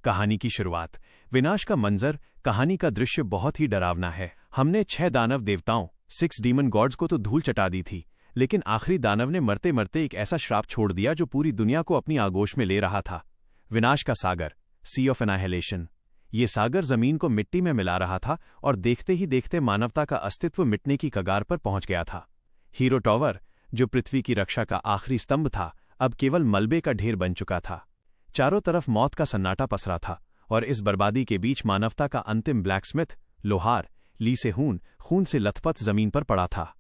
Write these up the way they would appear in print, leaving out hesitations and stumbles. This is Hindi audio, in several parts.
कहानी की शुरुआत। विनाश का मंजर, कहानी का दृश्य बहुत ही डरावना है। हमने 6 दानव देवताओं 6 डीमन गॉड्स को तो धूल चटा दी थी, लेकिन आखिरी दानव ने मरते मरते एक ऐसा श्राप छोड़ दिया जो पूरी दुनिया को अपनी आगोश में ले रहा था। विनाश का सागर, सी ऑफ एनाहिलेशन। ये सागर जमीन को मिट्टी में मिला रहा था और देखते ही देखते मानवता का अस्तित्व मिटने की कगार पर पहुंच गया था। हीरो टॉवर, जो पृथ्वी की रक्षा का आखिरी स्तंभ था, अब केवल मलबे का ढेर बन चुका था। चारों तरफ मौत का सन्नाटा पसरा था और इस बर्बादी के बीच मानवता का अंतिम ब्लैकस्मिथ, लोहार ली से हून खून से लथपथ जमीन पर पड़ा था।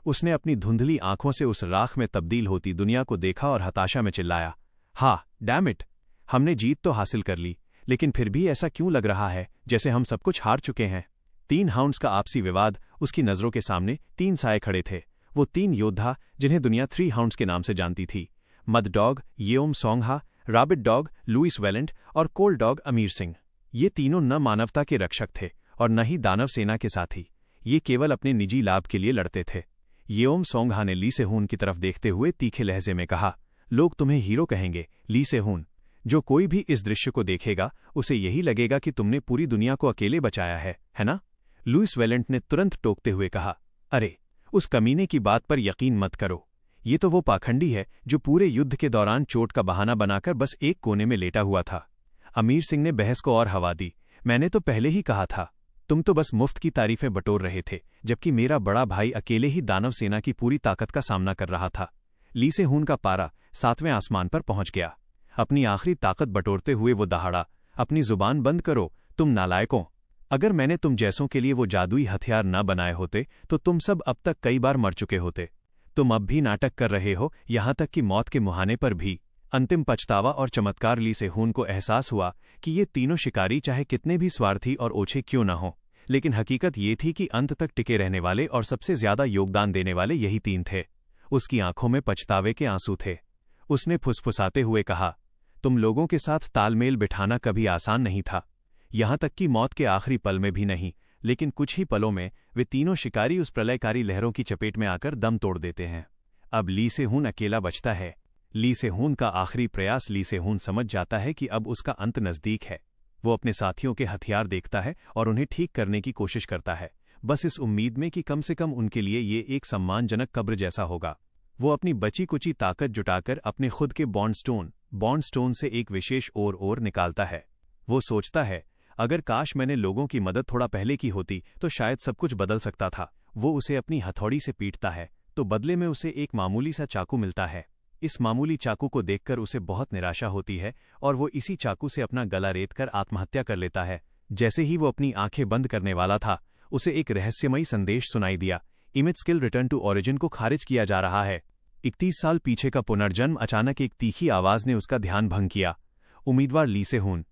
उसने अपनी धुंधली आंखों से उस राख में तब्दील होती दुनिया को देखा और हताशा में चिल्लाया, हा डैम इट, हमने जीत तो हासिल कर ली, लेकिन फिर भी ऐसा क्यों लग रहा है जैसे हम सब कुछ हार चुके हैं। 3 हाउंड्स का आपसी विवाद, उसकी नजरों के सामने 3 साए खड़े थे। वो 3 योद्धा जिन्हें दुनिया 3 हाउंड्स के नाम से जानती थी। Mad dog Yeom Songha, rabbit dog Louis Valent और कोल्ड डॉग अमीर सिंह। ये तीनों न मानवता के रक्षक थे और न ही दानव सेना के साथी। ये केवल अपने निजी लाभ के लिए लड़ते थे। येओम सोंगहा ने ली से हून की तरफ देखते हुए तीखे लहजे में कहा, लोग तुम्हें हीरो कहेंगे ली से हून। जो कोई भी इस दृश्य को देखेगा उसे यही लगेगा कि तुमने पूरी दुनिया को अकेले बचाया है ना? लुइस वेलेंट ने तुरंत टोकते हुए कहा, अरे उस कमीने की बात पर यकीन मत करो। ये तो वो पाखंडी है जो पूरे युद्ध के दौरान चोट का बहाना बनाकर बस एक कोने में लेटा हुआ था। अमीर सिंह ने बहस को और हवा दी, मैंने तो पहले ही कहा था, तुम तो बस मुफ्त की तारीफें बटोर रहे थे, जबकि मेरा बड़ा भाई अकेले ही दानव सेना की पूरी ताकत का सामना कर रहा था। ली से हून का पारा 7वें आसमान पर पहुंच गया। अपनी आखिरी ताकत बटोरते हुए वो दहाड़ा, अपनी जुबान बंद करो तुम नालायकों। अगर मैंने तुम जैसों के लिए वो जादुई हथियार न बनाए होते तो तुम सब अब तक कई बार मर चुके होते। तुम अब भी नाटक कर रहे हो, यहां तक कि मौत के मुहाने पर भी। अंतिम पछतावा और चमत्कार ली से हून को एहसास हुआ कि ये तीनों शिकारी चाहे कितने भी स्वार्थी और ओछे क्यों न हों, लेकिन हकीकत ये थी कि अंत तक टिके रहने वाले और सबसे ज्यादा योगदान देने वाले यही 3 थे। उसकी आंखों में पछतावे के आंसू थे। उसने फुसफुसाते हुए कहा, तुम लोगों के साथ तालमेल बिठाना कभी आसान नहीं था, यहां तक कि मौत के आखिरी पल में भी नहीं, लेकिन कुछ ही पलों में वे तीनों शिकारी उस प्रलयकारी लहरों की चपेट में आकर दम तोड़ देते हैं। अब ली से हून अकेला बचता है। ली से हून का आखिरी प्रयास, ली से हून समझ जाता है कि अब उसका अंत नजदीक है। वो अपने साथियों के हथियार देखता है और उन्हें ठीक करने की कोशिश करता है, बस इस उम्मीद में कि कम से कम उनके लिए ये एक सम्मानजनक कब्र जैसा होगा। वो अपनी बची कुची ताकत जुटाकर अपने खुद के बॉन्ड स्टोन से एक विशेष ओर निकालता है। वो सोचता है, अगर काश मैंने लोगों की मदद थोड़ा पहले की होती तो शायद सब कुछ बदल सकता था। वो उसे अपनी हथौड़ी से पीटता है तो बदले में उसे एक मामूली सा चाकू मिलता है। इस मामूली चाकू को देखकर उसे बहुत निराशा होती है और वो इसी चाकू से अपना गला रेतकर आत्महत्या कर लेता है। जैसे ही वो अपनी आंखें बंद करने वाला था, उसे एक रहस्यमयी संदेश सुनाई दिया, image skill return to origin को खारिज किया जा रहा है। 31 साल पीछे का पुनर्जन्म। अचानक एक तीखी आवाज ने उसका ध्यान भंग किया। उम्मीदवार ली से हून,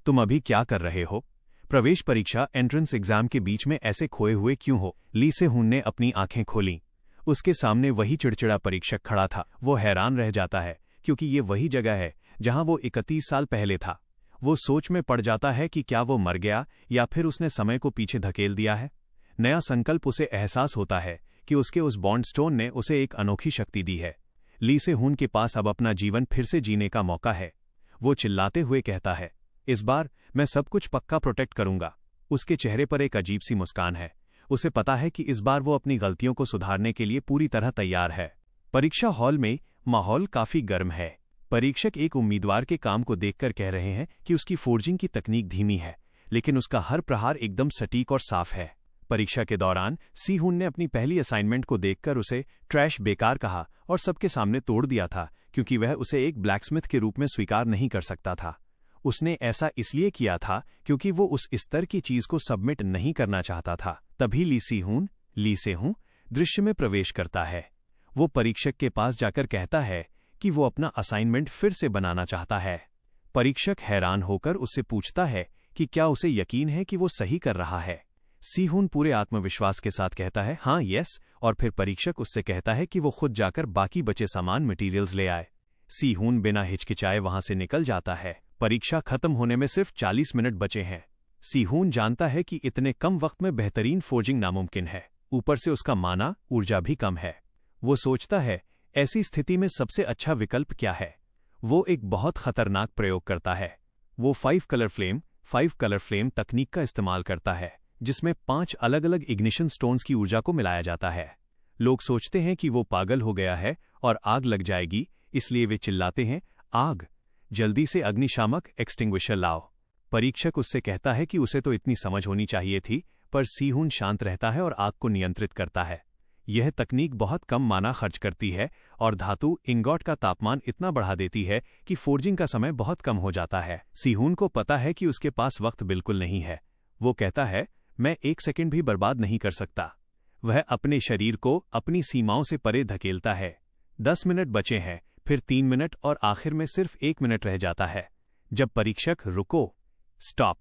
तुम अभी क्या कर रहे हो? प्रवेश परीक्षा एंट्रेंस एग्जाम के बीच में ऐसे खोए हुए क्यों हो? ली से हून ने अपनी आंखें खोलीं। उसके सामने वही चिड़चिड़ा परीक्षक खड़ा था। वो हैरान रह जाता है क्योंकि ये वही जगह है जहां वो 31 साल पहले था। वो सोच में पड़ जाता है कि क्या वो मर गया या फिर उसने समय को पीछे धकेल दिया है। नया संकल्प उसे एहसास होता है कि उसके उस बॉन्ड स्टोन ने उसे एक अनोखी शक्ति दी है। ली से हून के पास अब अपना जीवन फिर से जीने का मौका है। वो चिल्लाते हुए कहता है, इस बार मैं सब कुछ पक्का प्रोटेक्ट करूंगा। उसके चेहरे पर एक अजीब सी मुस्कान है। उसे पता है कि इस बार वो अपनी गलतियों को सुधारने के लिए पूरी तरह तैयार है। परीक्षा हॉल में माहौल काफी गर्म है। परीक्षक एक उम्मीदवार के काम को देखकर कह रहे हैं कि उसकी फोर्जिंग की तकनीक धीमी है, लेकिन उसका हर प्रहार एकदम सटीक और साफ है। परीक्षा के दौरान सी हून ने अपनी पहली असाइनमेंट को देखकर उसे ट्रैश बेकार कहा और सबके सामने तोड़ दिया था, क्योंकि वह उसे एक ब्लैकस्मिथ के रूप में स्वीकार नहीं कर सकता था। उसने ऐसा इसलिए किया था क्योंकि वो उस स्तर की चीज को सबमिट नहीं करना चाहता था। तभी ली से हून दृश्य में प्रवेश करता है। वो परीक्षक के पास जाकर कहता है कि वो अपना असाइनमेंट फिर से बनाना चाहता है। परीक्षक हैरान होकर उससे पूछता है कि क्या उसे यकीन है कि वो सही कर रहा है। सी हून पूरे आत्मविश्वास के साथ कहता है, हाँ यस, और फिर परीक्षक उससे कहता है कि वो खुद जाकर बाकी बचे सामान मटेरियल्स ले आए। सी हून बिना हिचकिचाए वहां से निकल जाता है। परीक्षा खत्म होने में सिर्फ 40 मिनट बचे हैं। सी हून जानता है कि इतने कम वक्त में बेहतरीन फोर्जिंग नामुमकिन है। ऊपर से उसका माना ऊर्जा भी कम है। वो सोचता है, ऐसी स्थिति में सबसे अच्छा विकल्प क्या है? वो एक बहुत खतरनाक प्रयोग करता है। वो 5 कलर फ्लेम तकनीक का इस्तेमाल करता है, जिसमें 5 अलग अलग इग्निशन स्टोन्स की ऊर्जा को मिलाया जाता है। लोग सोचते हैं कि वो पागल हो गया है और आग लग जाएगी, इसलिए वे चिल्लाते हैं, आग, जल्दी से अग्निशामक एक्सटिंग्विशर लाओ। परीक्षक उससे कहता है कि उसे तो इतनी समझ होनी चाहिए थी, पर सी-हुन शांत रहता है और आग को नियंत्रित करता है। यह तकनीक बहुत कम माना खर्च करती है और धातु इंगॉट का तापमान इतना बढ़ा देती है कि फोर्जिंग का समय बहुत कम हो जाता है। सी-हुन को पता है कि उसके पास वक्त बिल्कुल नहीं है। वो कहता है, मैं 1 सेकंड भी बर्बाद नहीं कर सकता। वह अपने शरीर को अपनी सीमाओं से परे धकेलता है। 10 मिनट बचे हैं, फिर 3 मिनट और आखिर में सिर्फ 1 मिनट रह जाता है। जब परीक्षक रुको, स्टॉप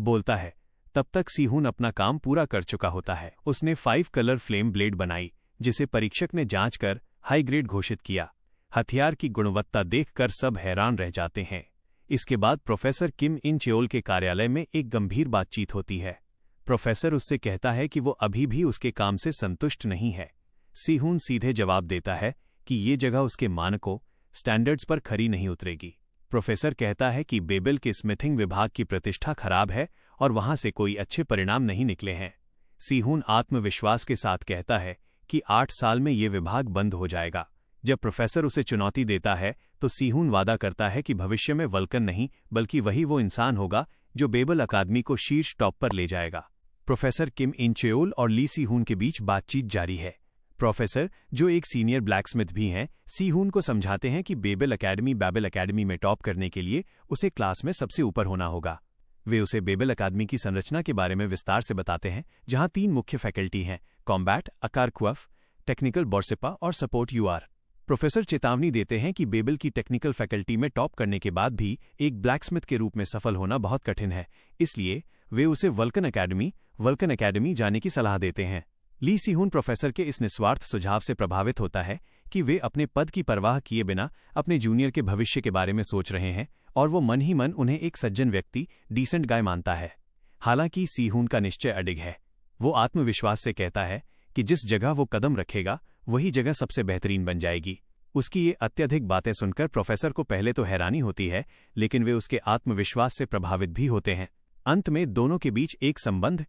बोलता है, तब तक सी-हुन अपना काम पूरा कर चुका होता है। उसने 5 कलर फ्लेम ब्लेड बनाई, जिसे परीक्षक ने जांच कर हाई ग्रेड घोषित किया। हथियार की गुणवत्ता देखकर सब हैरान रह जाते हैं। इसके बाद प्रोफेसर किम इन चेओल के कार्यालय में एक गंभीर बातचीत होती है। प्रोफेसर उससे कहता है कि वो अभी भी उसके काम से संतुष्ट नहीं है। सी-हुन सीधे जवाब देता है कि ये जगह उसके मानकों, स्टैंडर्ड्स पर खरी नहीं उतरेगी। प्रोफेसर कहता है कि बेबल के स्मिथिंग विभाग की प्रतिष्ठा खराब है और वहां से कोई अच्छे परिणाम नहीं निकले हैं। सी-हुन आत्मविश्वास के साथ कहता है कि 8 साल में ये विभाग बंद हो जाएगा। जब प्रोफेसर उसे चुनौती देता है तो सी-हुन वादा करता है कि भविष्य में वल्कन नहीं बल्कि वही वो इंसान होगा जो बेबल अकादमी को शीर्ष टॉप पर ले जाएगा। प्रोफेसर किम इन चेओल और ली सी-हुन के बीच बातचीत जारी है। प्रोफेसर, जो एक सीनियर ब्लैकस्मिथ भी हैं, सी-हुन को समझाते हैं कि बेबल अकादमी में टॉप करने के लिए उसे क्लास में सबसे ऊपर होना होगा। वे उसे बेबल अकादमी की संरचना के बारे में विस्तार से बताते हैं, जहां 3 मुख्य फैकल्टी हैं, कॉम्बैट, अकारक्वफ, टेक्निकल बोर्सिपा और सपोर्ट यूआर। प्रोफेसर चेतावनी देते हैं कि बेबल की टेक्निकल फैकल्टी में टॉप करने के बाद भी एक ब्लैकस्मिथ के रूप में सफल होना बहुत कठिन है, इसलिए वे उसे वल्कन अकादमी जाने की सलाह देते हैं। ली सी-हुन प्रोफेसर के इस निस्वार्थ सुझाव से प्रभावित होता है कि वे अपने पद की परवाह किए बिना अपने जूनियर के भविष्य के बारे में सोच रहे हैं और वो मन ही मन उन्हें एक सज्जन व्यक्ति, डिसेंट गाय मानता है। हालांकि सी-हुन का निश्चय अडिग है। वो आत्मविश्वास से कहता है कि जिस जगह वो कदम रखेगा वही जगह सबसे बेहतरीन बन जाएगी। उसकी ये अत्यधिक बातें सुनकर प्रोफेसर को पहले तो हैरानी होती है, लेकिन वे उसके आत्मविश्वास से प्रभावित भी होते हैं। अंत में दोनों के बीच एक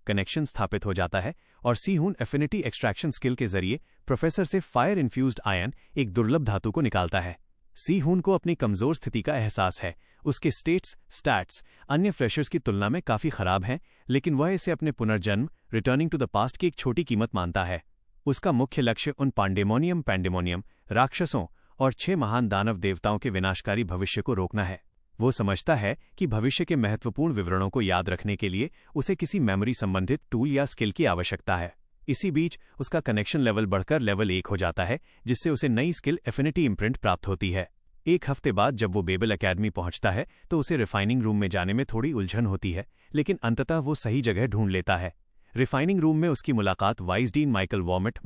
कनेक्शन स्थापित हो जाता है और सी-हुन एफिनिटी एक्सट्रैक्शन स्किल के जरिए प्रोफेसर से फायर इन्फ्यूज्ड आयन, एक दुर्लभ धातु को निकालता है। सी-हुन को अपनी कमजोर स्थिति का एहसास है। उसके स्टैट्स अन्य फ्रेशर्स की तुलना में काफी खराब हैं, लेकिन वह इसे अपने पुनर्जन्म, रिटर्निंग टू द पास्ट की एक छोटी कीमत मानता है। उसका मुख्य लक्ष्य उन पैंडेमोनियम राक्षसों और 6 महान दानव देवताओं के विनाशकारी भविष्य को रोकना है। वो समझता है कि भविष्य के महत्वपूर्ण विवरणों को याद रखने के लिए उसे किसी मेमोरी संबंधित टूल या स्किल की आवश्यकता है। इसी बीच उसका कनेक्शन लेवल बढ़कर लेवल 1 हो जाता है, जिससे उसे नई स्किल एफिनिटी इम्प्रिंट प्राप्त होती है। 1 हफ्ते बाद जब वो बेबल अकादमी पहुंचता है तो उसे रिफाइनिंग रूम में जाने में थोड़ी उलझन होती है, लेकिन अंततः वो सही जगह ढूंढ लेता है। रिफाइनिंग रूम में उसकी मुलाकात वाइस डीन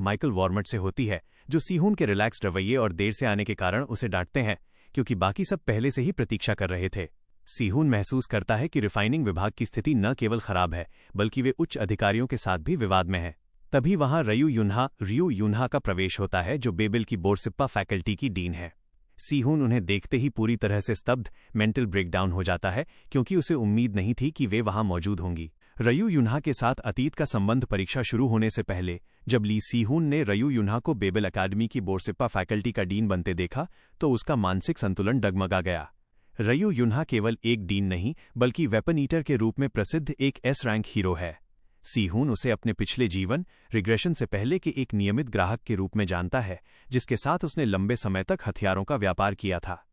माइकल वॉर्मट से होती है, जो सी-हुन के रिलैक्स्ड रवैये और देर से आने के कारण उसे डांटते हैं, क्योंकि बाकी सब पहले से ही प्रतीक्षा कर रहे थे। सी-हुन महसूस करता है कि रिफाइनिंग विभाग की स्थिति न केवल खराब है, बल्कि वे उच्च अधिकारियों के साथ भी विवाद में हैं। तभी वहां रियू युन्हा का प्रवेश होता है, जो बेबल की बोर्सिप्पा फैकल्टी की डीन है। सी-हुन उन्हें देखते ही पूरी तरह से स्तब्ध, मेंटल ब्रेकडाउन हो जाता है, क्योंकि उसे उम्मीद नहीं थी कि वे वहां मौजूद होंगी। रियू युन्हा के साथ अतीत का संबंध परीक्षा शुरू होने से पहले जब ली सी-हुन ने रियू युन्हा को बेबल अकादमी की बोर्सिप्पा फैकल्टी का डीन बनते देखा तो उसका मानसिक संतुलन डगमगा गया। रियू युन्हा केवल एक डीन नहीं बल्कि वेपन ईटर के रूप में प्रसिद्ध एक एस रैंक हीरो है। सी-हुन उसे अपने पिछले जीवन रिग्रेशन से पहले के एक नियमित ग्राहक के रूप में जानता है, जिसके साथ उसने लंबे समय तक हथियारों का व्यापार किया था।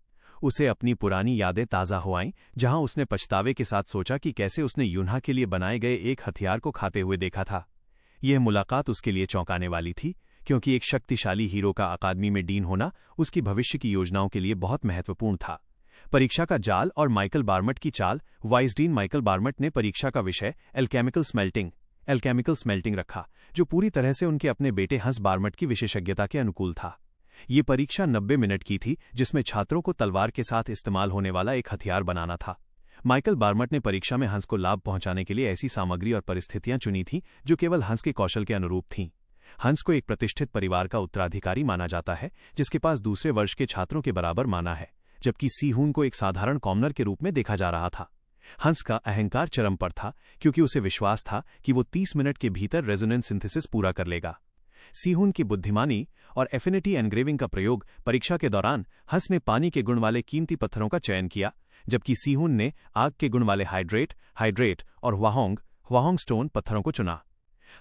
उसे अपनी पुरानी यादें ताज़ा हो आईं, जहां उसने पछतावे के साथ सोचा कि कैसे उसने युन्हा के लिए बनाए गए एक हथियार को खाते हुए देखा था। यह मुलाकात उसके लिए चौंकाने वाली थी, क्योंकि एक शक्तिशाली हीरो का अकादमी में डीन होना उसकी भविष्य की योजनाओं के लिए बहुत महत्वपूर्ण था। परीक्षा का जाल और माइकल बार्मट की चाल। वाइस डीन माइकल बार्मट ने परीक्षा का विषय एल्केमिकल स्मेल्टिंग रखा, जो पूरी तरह से उनके अपने बेटे हंस बार्मट की विशेषज्ञता के अनुकूल था। ये परीक्षा 90 मिनट की थी, जिसमें छात्रों को तलवार के साथ इस्तेमाल होने वाला एक हथियार बनाना था। माइकल बार्मट ने परीक्षा में हंस को लाभ पहुंचाने के लिए ऐसी सामग्री और परिस्थितियां चुनी थीं जो केवल हंस के कौशल के अनुरूप थीं। हंस को एक प्रतिष्ठित परिवार का उत्तराधिकारी माना जाता है, जिसके पास दूसरे वर्ष के छात्रों के बराबर माना है, जबकि सी-हुन को एक साधारण कॉमनर के रूप में देखा जा रहा था। हंस का अहंकार चरम पर था क्योंकि उसे विश्वास था कि वो 30 मिनट के भीतर रेजोनेंस सिंथेसिस पूरा कर लेगा। सीहून की बुद्धिमानी और एफिनिटी एनग्रेविंग का प्रयोग परीक्षा के दौरान हंस ने पानी के गुण वाले कीमती पत्थरों का चयन किया, जबकि सीहून ने आग के गुण वाले हाइड्रेट और ह्वाहोंग स्टोन पत्थरों को चुना।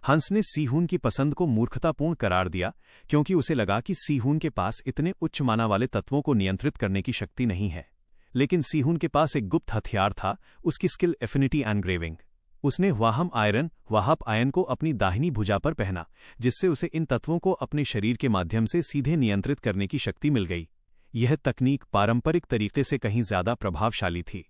हंस ने सीहून की पसंद को मूर्खतापूर्ण करार दिया क्योंकि उसे लगा कि सीहून के पास इतने उच्च माना वाले तत्वों को नियंत्रित करने की शक्ति नहीं है। लेकिन सीहून के पास एक गुप्त हथियार था, उसकी स्किल एफिनिटी एनग्रेविंग। उसने वाहप आयन को अपनी दाहिनी भुजा पर पहना, जिससे उसे इन तत्वों को अपने शरीर के माध्यम से सीधे नियंत्रित करने की शक्ति मिल गई। यह तकनीक पारंपरिक तरीके से कहीं ज्यादा प्रभावशाली थी।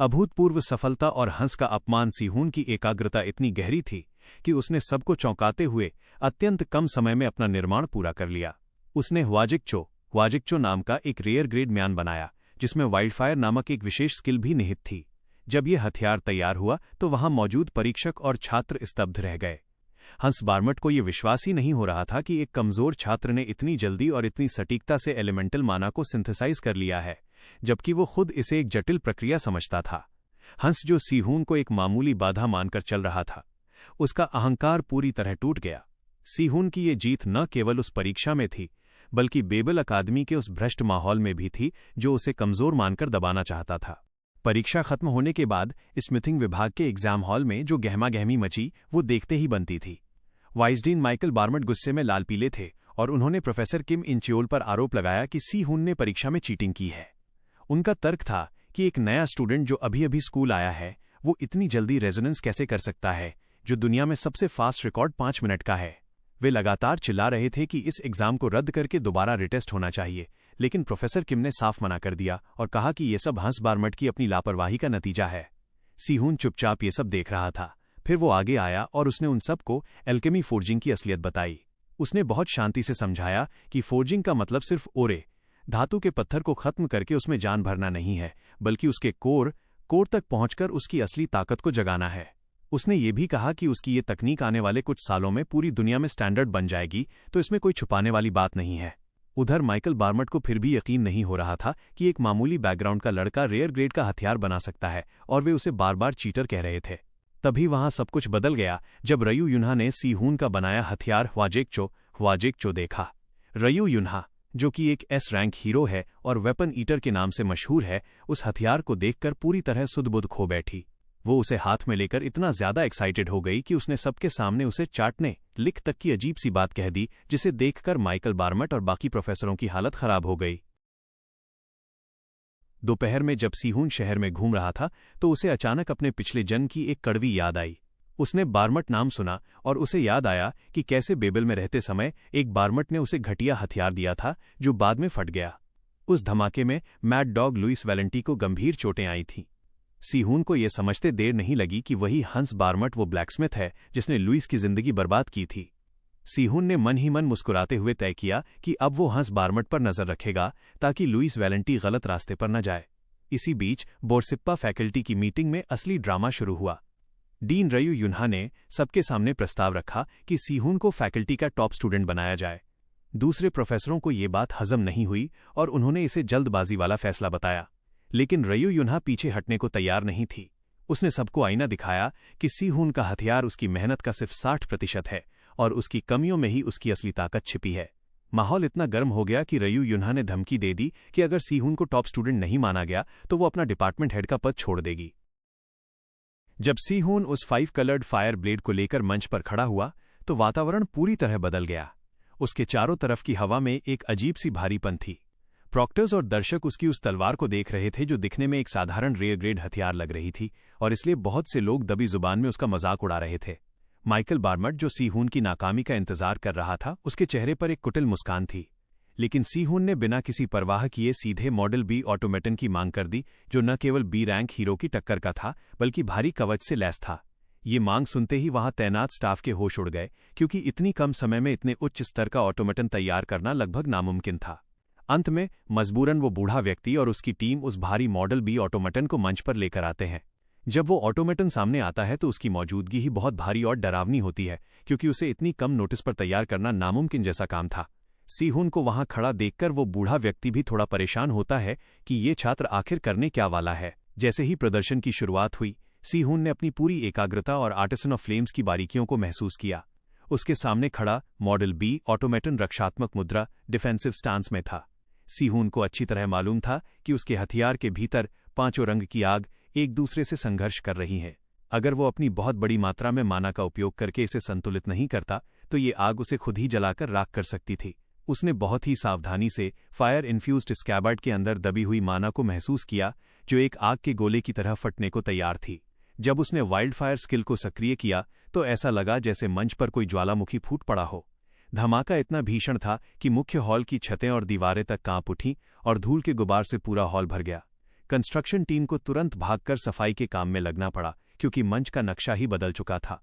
अभूतपूर्व सफलता और हंस का अपमान सीहून की एकाग्रता इतनी गहरी थी कि उसने सबको चौंकाते हुए अत्यंत कम समय में अपना निर्माण पूरा कर लिया। उसने ह्वाजिकचो नाम का एक रेयर ग्रेड म्यान बनाया, जिसमें वाइल्डफायर नामक एक विशेष स्किल भी निहित थी। जब यह हथियार तैयार हुआ तो वहां मौजूद परीक्षक और छात्र स्तब्ध रह गए। हंस बार्मट को यह विश्वास ही नहीं हो रहा था कि एक कमजोर छात्र ने इतनी जल्दी और इतनी सटीकता से एलिमेंटल माना को सिंथेसाइज कर लिया है, जबकि वो खुद इसे एक जटिल प्रक्रिया समझता था। हंस जो सीहून को एक मामूली बाधा मानकर चल रहा था, उसका अहंकार पूरी तरह टूट गया। सीहून की ये जीत न केवल उस परीक्षा में थी, बल्कि बेबल अकादमी के उस भ्रष्ट माहौल में भी थी जो उसे कमजोर मानकर दबाना चाहता था। परीक्षा खत्म होने के बाद स्मिथिंग विभाग के एग्जाम हॉल में जो गहमागहमी मची वो देखते ही बनती थी। वाइसडीन माइकल बार्मट गुस्से में लाल पीले थे और उन्होंने प्रोफेसर किम इंचियोल पर आरोप लगाया कि सीहून ने परीक्षा में चीटिंग की है। उनका तर्क था कि एक नया स्टूडेंट जो अभी अभी स्कूल आया है वो इतनी जल्दी रेजोनेंस कैसे कर सकता है, जो दुनिया में सबसे फास्ट रिकॉर्ड 5 मिनट का है। वे लगातार चिल्ला रहे थे कि इस एग्जाम को रद्द करके दोबारा रिटेस्ट होना चाहिए, लेकिन प्रोफेसर किम ने साफ मना कर दिया और कहा कि ये सब हंस बार्मट की अपनी लापरवाही का नतीजा है। सीहून चुपचाप ये सब देख रहा था। फिर वो आगे आया और उसने उन सब को एल्केमी फोर्जिंग की असलियत बताई। उसने बहुत शांति से समझाया कि फोर्जिंग का मतलब सिर्फ ओरे, धातु के पत्थर को खत्म करके उसमें जान भरना नहीं है, बल्कि उसके कोर तक पहुंचकर उसकी असली ताकत को जगाना है। उसने ये भी कहा कि उसकी ये तकनीक आने वाले कुछ सालों में पूरी दुनिया में स्टैंडर्ड बन जाएगी, तो इसमें कोई छुपाने वाली बात नहीं है। उधर माइकल बार्मट को फिर भी यकीन नहीं हो रहा था कि एक मामूली बैकग्राउंड का लड़का रेयर ग्रेड का हथियार बना सकता है, और वे उसे बार बार चीटर कह रहे थे। तभी वहां सब कुछ बदल गया जब रयू युन्हा ने सीहून का बनाया हथियार ह्वाजिकचो देखा। रयू युन्हा, जो कि एक एस रैंक हीरो है और वेपन ईटर के नाम से मशहूर है, उस हथियार को देखकर पूरी तरह सुध-बुध खो बैठी। वो उसे हाथ में लेकर इतना ज्यादा एक्साइटेड हो गई कि उसने सबके सामने उसे चाटने लिख तक की अजीब सी बात कह दी, जिसे देखकर माइकल बार्मट और बाकी प्रोफेसरों की हालत खराब हो गई। दोपहर में जब सीहून शहर में घूम रहा था तो उसे अचानक अपने पिछले जन्म की एक कड़वी याद आई। उसने बार्मट नाम सुना और उसे याद आया कि कैसे बेबल में रहते समय एक बार्मट ने उसे घटिया हथियार दिया था जो बाद में फट गया। उस धमाके में मैड डॉग लुइस वैलेंटी को गंभीर चोटें आई थीं। सीहून को यह समझते देर नहीं लगी कि वही हंस बार्मट वो ब्लैकस्मिथ है जिसने लुइस की जिंदगी बर्बाद की थी। सीहून ने मन ही मन मुस्कुराते हुए तय किया कि अब वो हंस बार्मट पर नजर रखेगा ताकि लुइस वैलेंटी गलत रास्ते पर न जाए। इसी बीच बोरसिप्पा फैकल्टी की मीटिंग में असली ड्रामा शुरू हुआ। डीन रयू युन्हा ने सबके सामने प्रस्ताव रखा कि सीहून को फैकल्टी का टॉप स्टूडेंट बनाया जाए। दूसरे प्रोफेसरों को ये बात हजम नहीं हुई और उन्होंने इसे जल्दबाजी वाला फैसला बताया, लेकिन रयू युन्हा पीछे हटने को तैयार नहीं थी। उसने सबको आईना दिखाया कि सीहून का हथियार उसकी मेहनत का सिर्फ 60% है और उसकी कमियों में ही उसकी असली ताकत छिपी है। माहौल इतना गर्म हो गया कि रयू युन्हा ने धमकी दे दी कि अगर सीहून को टॉप स्टूडेंट नहीं माना गया तो वो अपना डिपार्टमेंट हेड का पद छोड़ देगी। जब सीहून उस 5 कलर्ड फायर ब्लेड को लेकर मंच पर खड़ा हुआ तो वातावरण पूरी तरह बदल गया। उसके चारों तरफ की हवा में एक अजीब सी भारीपन थी। प्रॉक्टर्स और दर्शक उसकी उस तलवार को देख रहे थे जो दिखने में एक साधारण रेयर ग्रेड हथियार लग रही थी, और इसलिए बहुत से लोग दबी जुबान में उसका मजाक उड़ा रहे थे। माइकल बार्मट, जो सीहून की नाकामी का इंतजार कर रहा था, उसके चेहरे पर एक कुटिल मुस्कान थी। लेकिन सीहून ने बिना किसी परवाह किए सीधे मॉडल बी ऑटोमेटन की मांग कर दी, जो न केवल बी रैंक हीरो की टक्कर का था बल्कि भारी कवच से लैस था। ये मांग सुनते ही वहां तैनात स्टाफ के होश उड़ गए, क्योंकि इतनी कम समय में इतने उच्च स्तर का ऑटोमेटन तैयार करना लगभग नामुमकिन था। अंत में मजबूरन वो बूढ़ा व्यक्ति और उसकी टीम उस भारी मॉडल बी ऑटोमेटन को मंच पर लेकर आते हैं। जब वो ऑटोमेटन सामने आता है तो उसकी मौजूदगी ही बहुत भारी और डरावनी होती है, क्योंकि उसे इतनी कम नोटिस पर तैयार करना नामुमकिन जैसा काम था। सीहून को वहां खड़ा देखकर वो बूढ़ा व्यक्ति भी थोड़ा परेशान होता है कि ये छात्र आखिर करने क्या वाला है। जैसे ही प्रदर्शन की शुरुआत हुई, सीहून ने अपनी पूरी एकाग्रता और आर्टिसन ऑफ फ्लेम्स की बारीकियों को महसूस किया। उसके सामने खड़ा मॉडल बी ऑटोमेटन रक्षात्मक मुद्रा डिफेंसिव स्टांस में था। सीहून को अच्छी तरह मालूम था कि उसके हथियार के भीतर पांचों रंग की आग एक दूसरे से संघर्ष कर रही हैं। अगर वो अपनी बहुत बड़ी मात्रा में माना का उपयोग करके इसे संतुलित नहीं करता तो ये आग उसे खुद ही जलाकर राख कर सकती थी। उसने बहुत ही सावधानी से फायर इन्फ्यूज्ड स्कैबर्ड के अंदर दबी हुई माना को महसूस किया, जो एक आग के गोले की तरह फटने को तैयार थी। जब उसने वाइल्ड फायर स्किल को सक्रिय किया तो ऐसा लगा जैसे मंच पर कोई ज्वालामुखी फूट पड़ा हो। धमाका इतना भीषण था कि मुख्य हॉल की छतें और दीवारें तक कांप उठीं और धूल के गुबार से पूरा हॉल भर गया। कंस्ट्रक्शन टीम को तुरंत भागकर सफाई के काम में लगना पड़ा, क्योंकि मंच का नक्शा ही बदल चुका था।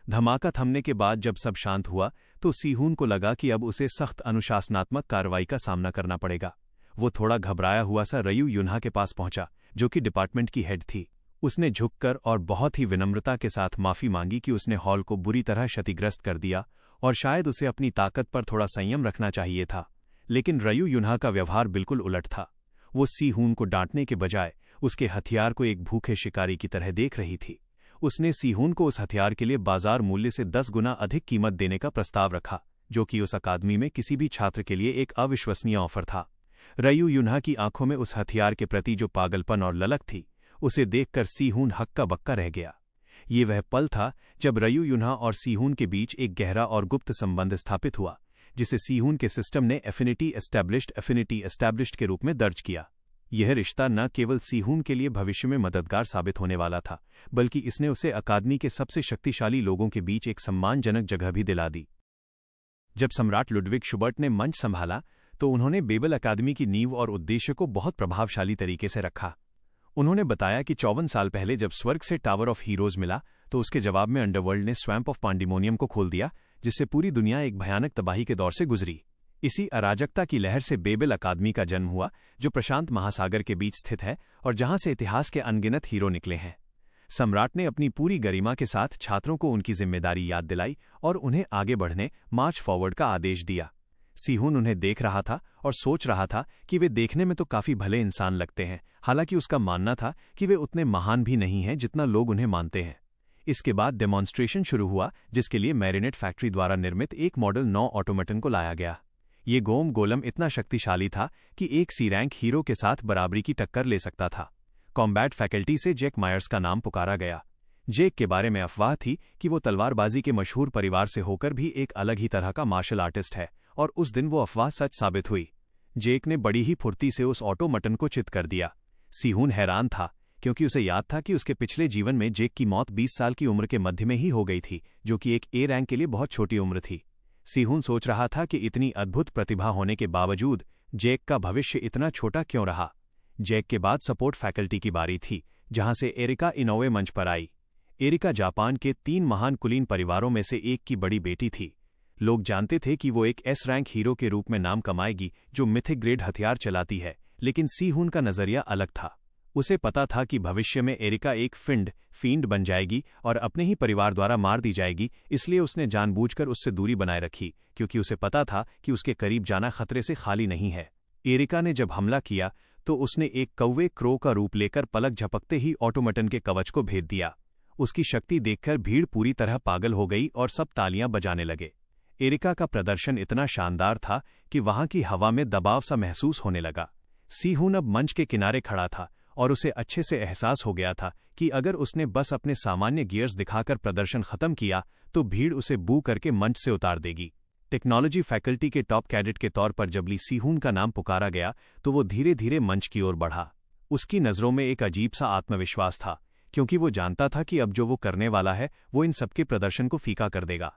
धमाका थमने के बाद जब सब शांत हुआ तो सीहून को लगा कि अब उसे सख्त अनुशासनात्मक कार्रवाई का सामना करना पड़ेगा। वो थोड़ा घबराया हुआ सा रयू युन्हा के पास पहुंचा, जो कि डिपार्टमेंट की हेड थी। उसने झुककर और बहुत ही विनम्रता के साथ माफी मांगी कि उसने हॉल को बुरी तरह क्षतिग्रस्त कर दिया और शायद उसे अपनी ताकत पर थोड़ा संयम रखना चाहिए था। लेकिन रयू युन्हा का व्यवहार बिल्कुल उलट था। वो सीहून को डांटने के बजाय उसके हथियार को एक भूखे शिकारी की तरह देख रही थी। उसने सीहून को उस हथियार के लिए बाजार मूल्य से 10 गुना अधिक कीमत देने का प्रस्ताव रखा, जो कि उस अकादमी में किसी भी छात्र के लिए एक अविश्वसनीय ऑफर था। रयू युन्हा की आंखों में उस हथियार के प्रति जो पागलपन और ललक थी, उसे देखकर सीहून हक्का बक्का रह गया। ये वह पल था जब रयू युन्हा और सीहून के बीच एक गहरा और गुप्त संबंध स्थापित हुआ, जिसे सीहून के सिस्टम ने एफिनिटी एस्टैब्लिश्ड के रूप में दर्ज किया। यह रिश्ता न केवल सीहून के लिए भविष्य में मददगार साबित होने वाला था, बल्कि इसने उसे अकादमी के सबसे शक्तिशाली लोगों के बीच एक सम्मानजनक जगह भी दिला दी। जब सम्राट लुडविग शुबर्ट ने मंच संभाला तो उन्होंने बेबल अकादमी की नींव और उद्देश्य को बहुत प्रभावशाली तरीके से रखा। उन्होंने बताया कि 54 साल पहले जब स्वर्ग से टावर ऑफ हीरोज मिला तो उसके जवाब में अंडरवर्ल्ड ने स्वैम्प ऑफ पांडिमोनियम को खोल दिया, जिससे पूरी दुनिया एक भयानक तबाही के दौर से गुजरी। इसी अराजकता की लहर से बेबल अकादमी का जन्म हुआ, जो प्रशांत महासागर के बीच स्थित है और जहां से इतिहास के अनगिनत हीरो निकले हैं। सम्राट ने अपनी पूरी गरिमा के साथ छात्रों को उनकी जिम्मेदारी याद दिलाई और उन्हें आगे बढ़ने, मार्च फॉरवर्ड का आदेश दिया। सीहून उन्हें देख रहा था और सोच रहा था कि वे देखने में तो काफी भले इंसान लगते हैं, हालांकि उसका मानना था कि वे उतने महान भी नहीं हैं जितना लोग उन्हें मानते हैं। इसके बाद डेमॉन्स्ट्रेशन शुरू हुआ, जिसके लिए मैरिनेट फैक्ट्री द्वारा निर्मित एक मॉडल 9 ऑटोमेटन को लाया गया। ये गोलम इतना शक्तिशाली था कि एक सी रैंक हीरो के साथ बराबरी की टक्कर ले सकता था। कॉम्बैट फैकल्टी से जैक मायर्स का नाम पुकारा गया। जैक के बारे में अफवाह थी कि वो तलवारबाजी के मशहूर परिवार से होकर भी एक अलग ही तरह का मार्शल आर्टिस्ट है, और उस दिन वो अफवाह सच साबित हुई। जैक ने बड़ी ही फुर्ती से उस ऑटोमटन को चित कर दिया। सीहून हैरान था, क्योंकि उसे याद था कि उसके पिछले जीवन में जैक की मौत 20 साल की उम्र के मध्य में ही हो गई थी, जो कि एक ए रैंक के लिए बहुत छोटी उम्र थी। सीहून सोच रहा था कि इतनी अद्भुत प्रतिभा होने के बावजूद जैक का भविष्य इतना छोटा क्यों रहा। जैक के बाद सपोर्ट फैकल्टी की बारी थी, जहां से एरिका इनोवे मंच पर आई। एरिका जापान के 3 महान कुलीन परिवारों में से एक की बड़ी बेटी थी। लोग जानते थे कि वो एक एस रैंक हीरो के रूप में नाम कमाएगी, जो मिथिक ग्रेड हथियार चलाती है, लेकिन सीहून का नजरिया अलग था। उसे पता था कि भविष्य में एरिका एक फींड बन जाएगी और अपने ही परिवार द्वारा मार दी जाएगी, इसलिए उसने जानबूझकर उससे दूरी बनाए रखी, क्योंकि उसे पता था कि उसके करीब जाना खतरे से खाली नहीं है। एरिका ने जब हमला किया तो उसने एक कौवे क्रो का रूप लेकर पलक झपकते ही ऑटोमटन के कवच को भेद दिया। उसकी शक्ति देखकर भीड़ पूरी तरह पागल हो गई और सब तालियां बजाने लगे। एरिका का प्रदर्शन इतना शानदार था कि वहां की हवा में दबाव सा महसूस होने लगा। सीहून अब मंच के किनारे खड़ा था और उसे अच्छे से एहसास हो गया था कि अगर उसने बस अपने सामान्य गियर्स दिखाकर प्रदर्शन खत्म किया तो भीड़ उसे बू करके मंच से उतार देगी। टेक्नोलॉजी फैकल्टी के टॉप कैडेट के तौर पर जब ली सीहून का नाम पुकारा गया तो वो धीरे धीरे मंच की ओर बढ़ा। उसकी नज़रों में एक अजीब सा आत्मविश्वास था, क्योंकि वो जानता था कि अब जो वो करने वाला है वो इन सबके प्रदर्शन को फीका कर देगा।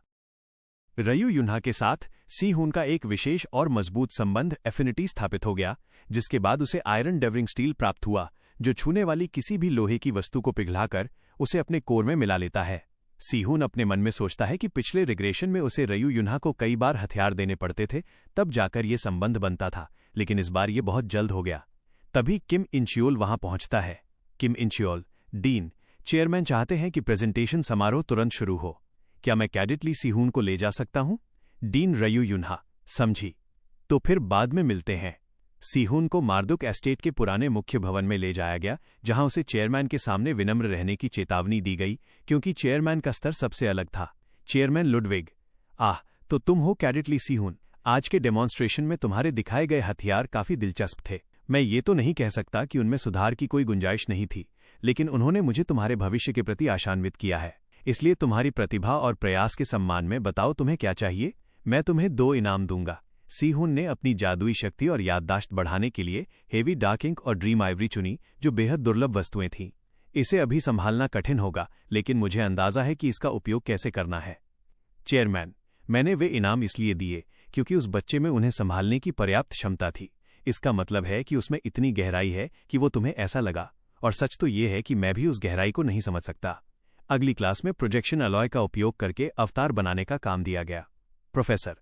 रयू युन्हा के साथ सीहून का एक विशेष और मजबूत संबंध एफिनिटी स्थापित हो गया, जिसके बाद उसे आयरन डेवरिंग स्टील प्राप्त हुआ, जो छूने वाली किसी भी लोहे की वस्तु को पिघलाकर उसे अपने कोर में मिला लेता है। सीहून अपने मन में सोचता है कि पिछले रिग्रेशन में उसे रयू युन्हा को कई बार हथियार देने पड़ते थे, तब जाकर ये संबंध बनता था, लेकिन इस बार ये बहुत जल्द हो गया। तभी किम इंचियोल वहां पहुंचता है। किम इंचियोल, डीन, चेयरमैन चाहते हैं कि प्रेजेंटेशन समारोह तुरंत शुरू हो। क्या मैं कैडेट ली सीहून को ले जा सकता हूं? डीन, रयू युन्हा, समझी। तो फिर बाद में मिलते हैं। सीहून को मार्दुक एस्टेट के पुराने मुख्य भवन में ले जाया गया, जहां उसे चेयरमैन के सामने विनम्र रहने की चेतावनी दी गई, क्योंकि चेयरमैन का स्तर सबसे अलग था। चेयरमैन लुडविग, तो तुम हो कैडेट ली सीहून। आज के डेमॉन्स्ट्रेशन में तुम्हारे दिखाए गए हथियार काफी दिलचस्प थे। मैं ये तो नहीं कह सकता कि उनमें सुधार की कोई गुंजाइश नहीं थी, लेकिन उन्होंने मुझे तुम्हारे भविष्य के प्रति आशान्वित किया है। इसलिए तुम्हारी प्रतिभा और प्रयास के सम्मान में बताओ तुम्हें क्या चाहिए। मैं तुम्हें 2 इनाम दूंगा। सीहून ने अपनी जादुई शक्ति और याददाश्त बढ़ाने के लिए हेवी डार्क इंक और ड्रीम आइवरी चुनी, जो बेहद दुर्लभ वस्तुएं थीं। इसे अभी संभालना कठिन होगा, लेकिन मुझे अंदाजा है कि इसका उपयोग कैसे करना है। चेयरमैन, मैंने वे इनाम इसलिए दिए क्योंकि उस बच्चे में उन्हें संभालने की पर्याप्त क्षमता थी। इसका मतलब है कि उसमें इतनी गहराई है कि वो तुम्हें ऐसा लगा, और सच तो ये है कि मैं भी उस गहराई को नहीं समझ सकता। अगली क्लास में प्रोजेक्शन अलॉय का उपयोग करके अवतार बनाने का काम दिया गया। प्रोफेसर,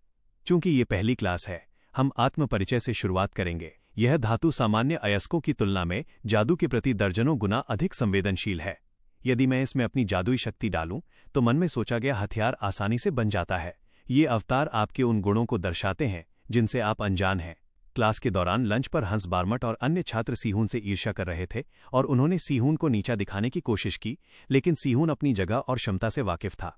चूंकि ये पहली क्लास है, हम आत्म परिचय से शुरुआत करेंगे। यह धातु सामान्य अयस्कों की तुलना में जादू के प्रति दर्जनों गुना अधिक संवेदनशील है। यदि मैं इसमें अपनी जादुई शक्ति डालूं, तो मन में सोचा गया हथियार आसानी से बन जाता है। ये अवतार आपके उन गुणों को दर्शाते हैं जिनसे आप अनजान हैं। क्लास के दौरान लंच पर हंस बार्मट और अन्य छात्र सीहून से ईर्ष्या कर रहे थे, और उन्होंने सीहून को नीचा दिखाने की कोशिश की, लेकिन सीहून अपनी जगह और क्षमता से वाकिफ था।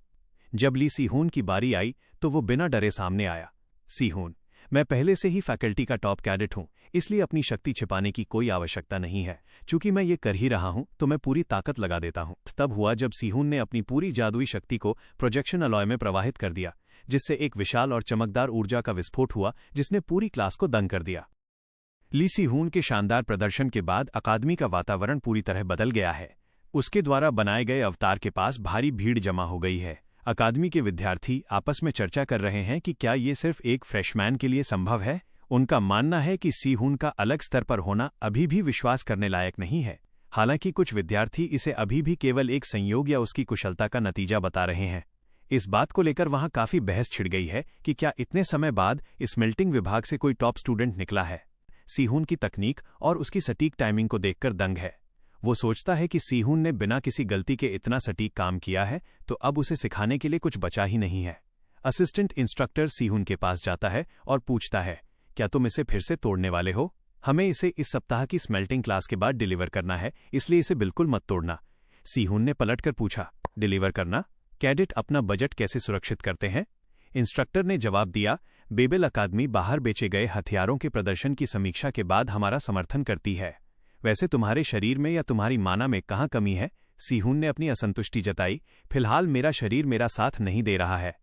जब ली सीहून की बारी आई, तो वो बिना डरे सामने आया। सीहून, मैं पहले से ही फैकल्टी का टॉप कैडेट हूं, इसलिए अपनी शक्ति छिपाने की कोई आवश्यकता नहीं है। चूंकि मैं ये कर ही रहा हूं, तो मैं पूरी ताकत लगा देता हूं। तब हुआ जब सीहून ने अपनी पूरी जादुई शक्ति को प्रोजेक्शन अलॉय में प्रवाहित कर दिया, जिससे एक विशाल और चमकदार ऊर्जा का विस्फोट हुआ, जिसने पूरी क्लास को दंग कर दिया। ली सीहून के शानदार प्रदर्शन के बाद अकादमी का वातावरण पूरी तरह बदल गया है। उसके द्वारा बनाए गए अवतार के पास भारी भीड़ जमा हो गई है। अकादमी के विद्यार्थी आपस में चर्चा कर रहे हैं कि क्या ये सिर्फ एक फ्रेशमैन के लिए संभव है। उनका मानना है कि सीहून का अलग स्तर पर होना अभी भी विश्वास करने लायक नहीं है। हालांकि कुछ विद्यार्थी इसे अभी भी केवल एक संयोग या उसकी कुशलता का नतीजा बता रहे हैं। इस बात को लेकर वहां काफी बहस छिड़ गई है कि क्या इतने समय बाद इस मेल्टिंग विभाग से कोई टॉप स्टूडेंट निकला है। सीहून की तकनीक और उसकी सटीक टाइमिंग को देखकर दंग है। वो सोचता है कि सीहून ने बिना किसी गलती के इतना सटीक काम किया है, तो अब उसे सिखाने के लिए कुछ बचा ही नहीं है। असिस्टेंट इंस्ट्रक्टर सीहून के पास जाता है और पूछता है, क्या तुम इसे फिर से तोड़ने वाले हो? हमें इसे इस सप्ताह की स्मेल्टिंग क्लास के बाद डिलीवर करना है, इसलिए इसे बिल्कुल मत तोड़ना। सीहून ने पलटकर पूछा, डिलीवर करना? कैडेट अपना बजट कैसे सुरक्षित करते हैं? इंस्ट्रक्टर ने जवाब दिया, बेबेल अकादमी बाहर बेचे गए हथियारों के प्रदर्शन की समीक्षा के बाद हमारा समर्थन करती है। वैसे तुम्हारे शरीर में या तुम्हारी माना में कहाँ कमी है? सीहून ने अपनी असंतुष्टि जताई। फिलहाल मेरा शरीर मेरा साथ नहीं दे रहा है।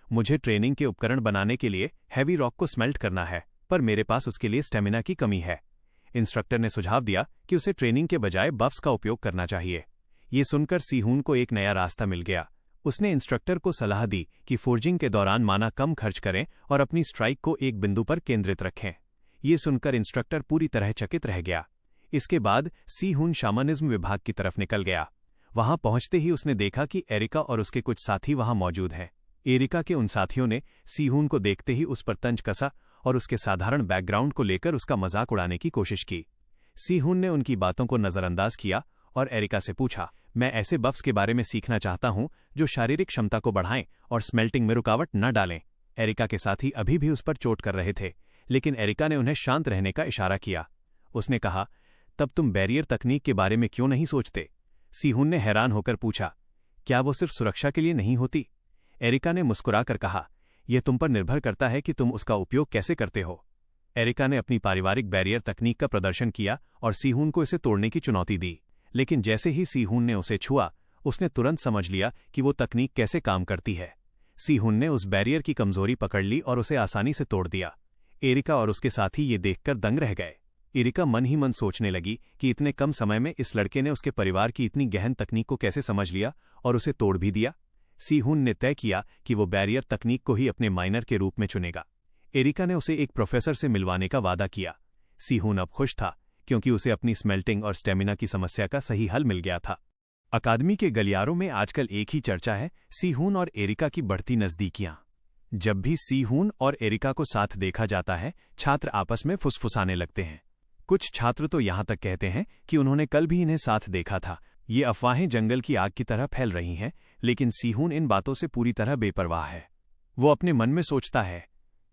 मुझे ट्रेनिंग के उपकरण बनाने के लिए हैवी रॉक को स्मेल्ट करना है, पर मेरे पास उसके लिए स्टेमिना की कमी है। इंस्ट्रक्टर ने सुझाव दिया कि उसे ट्रेनिंग के बजाय बफ्स का उपयोग करना चाहिए। ये सुनकर सीहून को एक नया रास्ता मिल गया। उसने इंस्ट्रक्टर को सलाह दी कि फोर्जिंग के दौरान माना कम खर्च करें और अपनी स्ट्राइक को एक बिंदु पर केंद्रित रखें। ये सुनकर इंस्ट्रक्टर पूरी तरह चकित रह गया। इसके बाद सीहून शामनिज्म विभाग की तरफ निकल गया। वहां पहुंचते ही उसने देखा कि एरिका और उसके कुछ साथी वहां मौजूद हैं। एरिका के उन साथियों ने सीहून को देखते ही उस पर तंज कसा और उसके साधारण बैकग्राउंड को लेकर उसका मजाक उड़ाने की कोशिश की। सीहून ने उनकी बातों को नजरअंदाज किया और एरिका से पूछा, मैं ऐसे बफ्स के बारे में सीखना चाहता हूं जो शारीरिक क्षमता को बढ़ाएं और स्मेल्टिंग में रुकावट न डालें। एरिका के साथी अभी भी उस पर चोट कर रहे थे, लेकिन एरिका ने उन्हें शांत रहने का इशारा किया। उसने कहा, तब तुम बैरियर तकनीक के बारे में क्यों नहीं सोचते? सीहून ने हैरान होकर पूछा, क्या वो सिर्फ सुरक्षा के लिए नहीं होती? एरिका ने मुस्कुराकर कहा, यह तुम पर निर्भर करता है कि तुम उसका उपयोग कैसे करते हो। एरिका ने अपनी पारिवारिक बैरियर तकनीक का प्रदर्शन किया और सीहून को इसे तोड़ने की चुनौती दी, लेकिन जैसे ही सीहून ने उसे छुआ, उसने तुरंत समझ लिया कि वो तकनीक कैसे काम करती है। सीहून ने उस बैरियर की कमजोरी पकड़ ली और उसे आसानी से तोड़ दिया। एरिका और उसके साथी ये देखकर दंग रह गए। एरिका मन ही मन सोचने लगी कि इतने कम समय में इस लड़के ने उसके परिवार की इतनी गहन तकनीक को कैसे समझ लिया और उसे तोड़ भी दिया। सीहून ने तय किया कि वो बैरियर तकनीक को ही अपने माइनर के रूप में चुनेगा। एरिका ने उसे एक प्रोफेसर से मिलवाने का वादा किया। सीहून अब खुश था, क्योंकि उसे अपनी स्मेल्टिंग और स्टेमिना की समस्या का सही हल मिल गया था। अकादमी के गलियारों में आजकल एक ही चर्चा है, सीहून और एरिका की बढ़ती नजदीकियां। जब भी सीहून और एरिका को साथ देखा जाता है, छात्र आपस में फुसफुसाने लगते हैं। कुछ छात्र तो यहां तक कहते हैं कि उन्होंने कल भी इन्हें साथ देखा था। ये अफवाहें जंगल की आग की तरह फैल रही हैं, लेकिन सीहून इन बातों से पूरी तरह बेपरवाह है। वो अपने मन में सोचता है,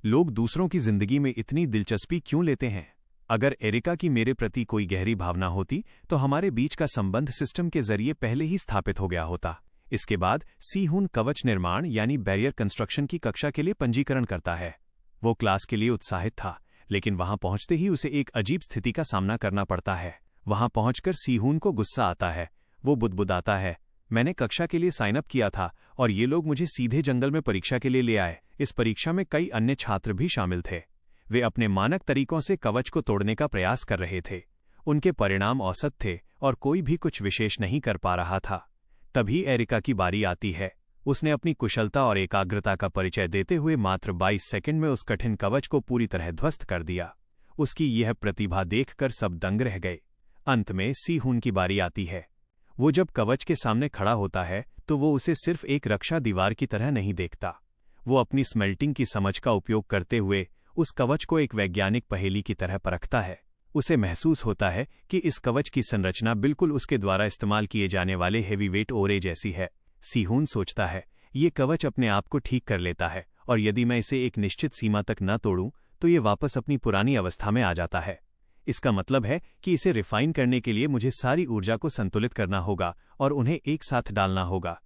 लोग दूसरों की जिंदगी में इतनी दिलचस्पी क्यों लेते हैं? अगर एरिका की मेरे प्रति कोई गहरी भावना होती तो हमारे बीच का संबंध सिस्टम के जरिए पहले ही स्थापित हो गया होता। इसके बाद सीहून कवच निर्माण यानी बैरियर कंस्ट्रक्शन की कक्षा के लिए पंजीकरण करता है। वो क्लास के लिए उत्साहित था, लेकिन वहां पहुंचते ही उसे एक अजीब स्थिति का सामना करना पड़ता है। वहां पहुंचकर सीहून को गुस्सा आता है। वो बुदबुदाता है, मैंने कक्षा के लिए साइन अप किया था और ये लोग मुझे सीधे जंगल में परीक्षा के लिए ले आए। इस परीक्षा में कई अन्य छात्र भी शामिल थे। वे अपने मानक तरीकों से कवच को तोड़ने का प्रयास कर रहे थे। उनके परिणाम औसत थे और कोई भी कुछ विशेष नहीं कर पा रहा था। तभी एरिका की बारी आती है। उसने अपनी कुशलता और एकाग्रता का परिचय देते हुए मात्र 22 सेकंड में उस कठिन कवच को पूरी तरह ध्वस्त कर दिया। उसकी यह प्रतिभा देखकर सब दंग रह गए। अंत में सीहून की बारी आती है। वो जब कवच के सामने खड़ा होता है तो वो उसे सिर्फ एक रक्षा दीवार की तरह नहीं देखता। वो अपनी स्मेल्टिंग की समझ का उपयोग करते हुए उस कवच को एक वैज्ञानिक पहेली की तरह परखता है। उसे महसूस होता है कि इस कवच की संरचना बिल्कुल उसके द्वारा इस्तेमाल किए जाने वाले हेवीवेट ओरे जैसी है। सीहून सोचता है, ये कवच अपने आप को ठीक कर लेता है और यदि मैं इसे एक निश्चित सीमा तक न तोड़ूं तो ये वापस अपनी पुरानी अवस्था में आ जाता है। इसका मतलब है कि इसे रिफाइन करने के लिए मुझे सारी ऊर्जा को संतुलित करना होगा और उन्हें एक साथ डालना होगा।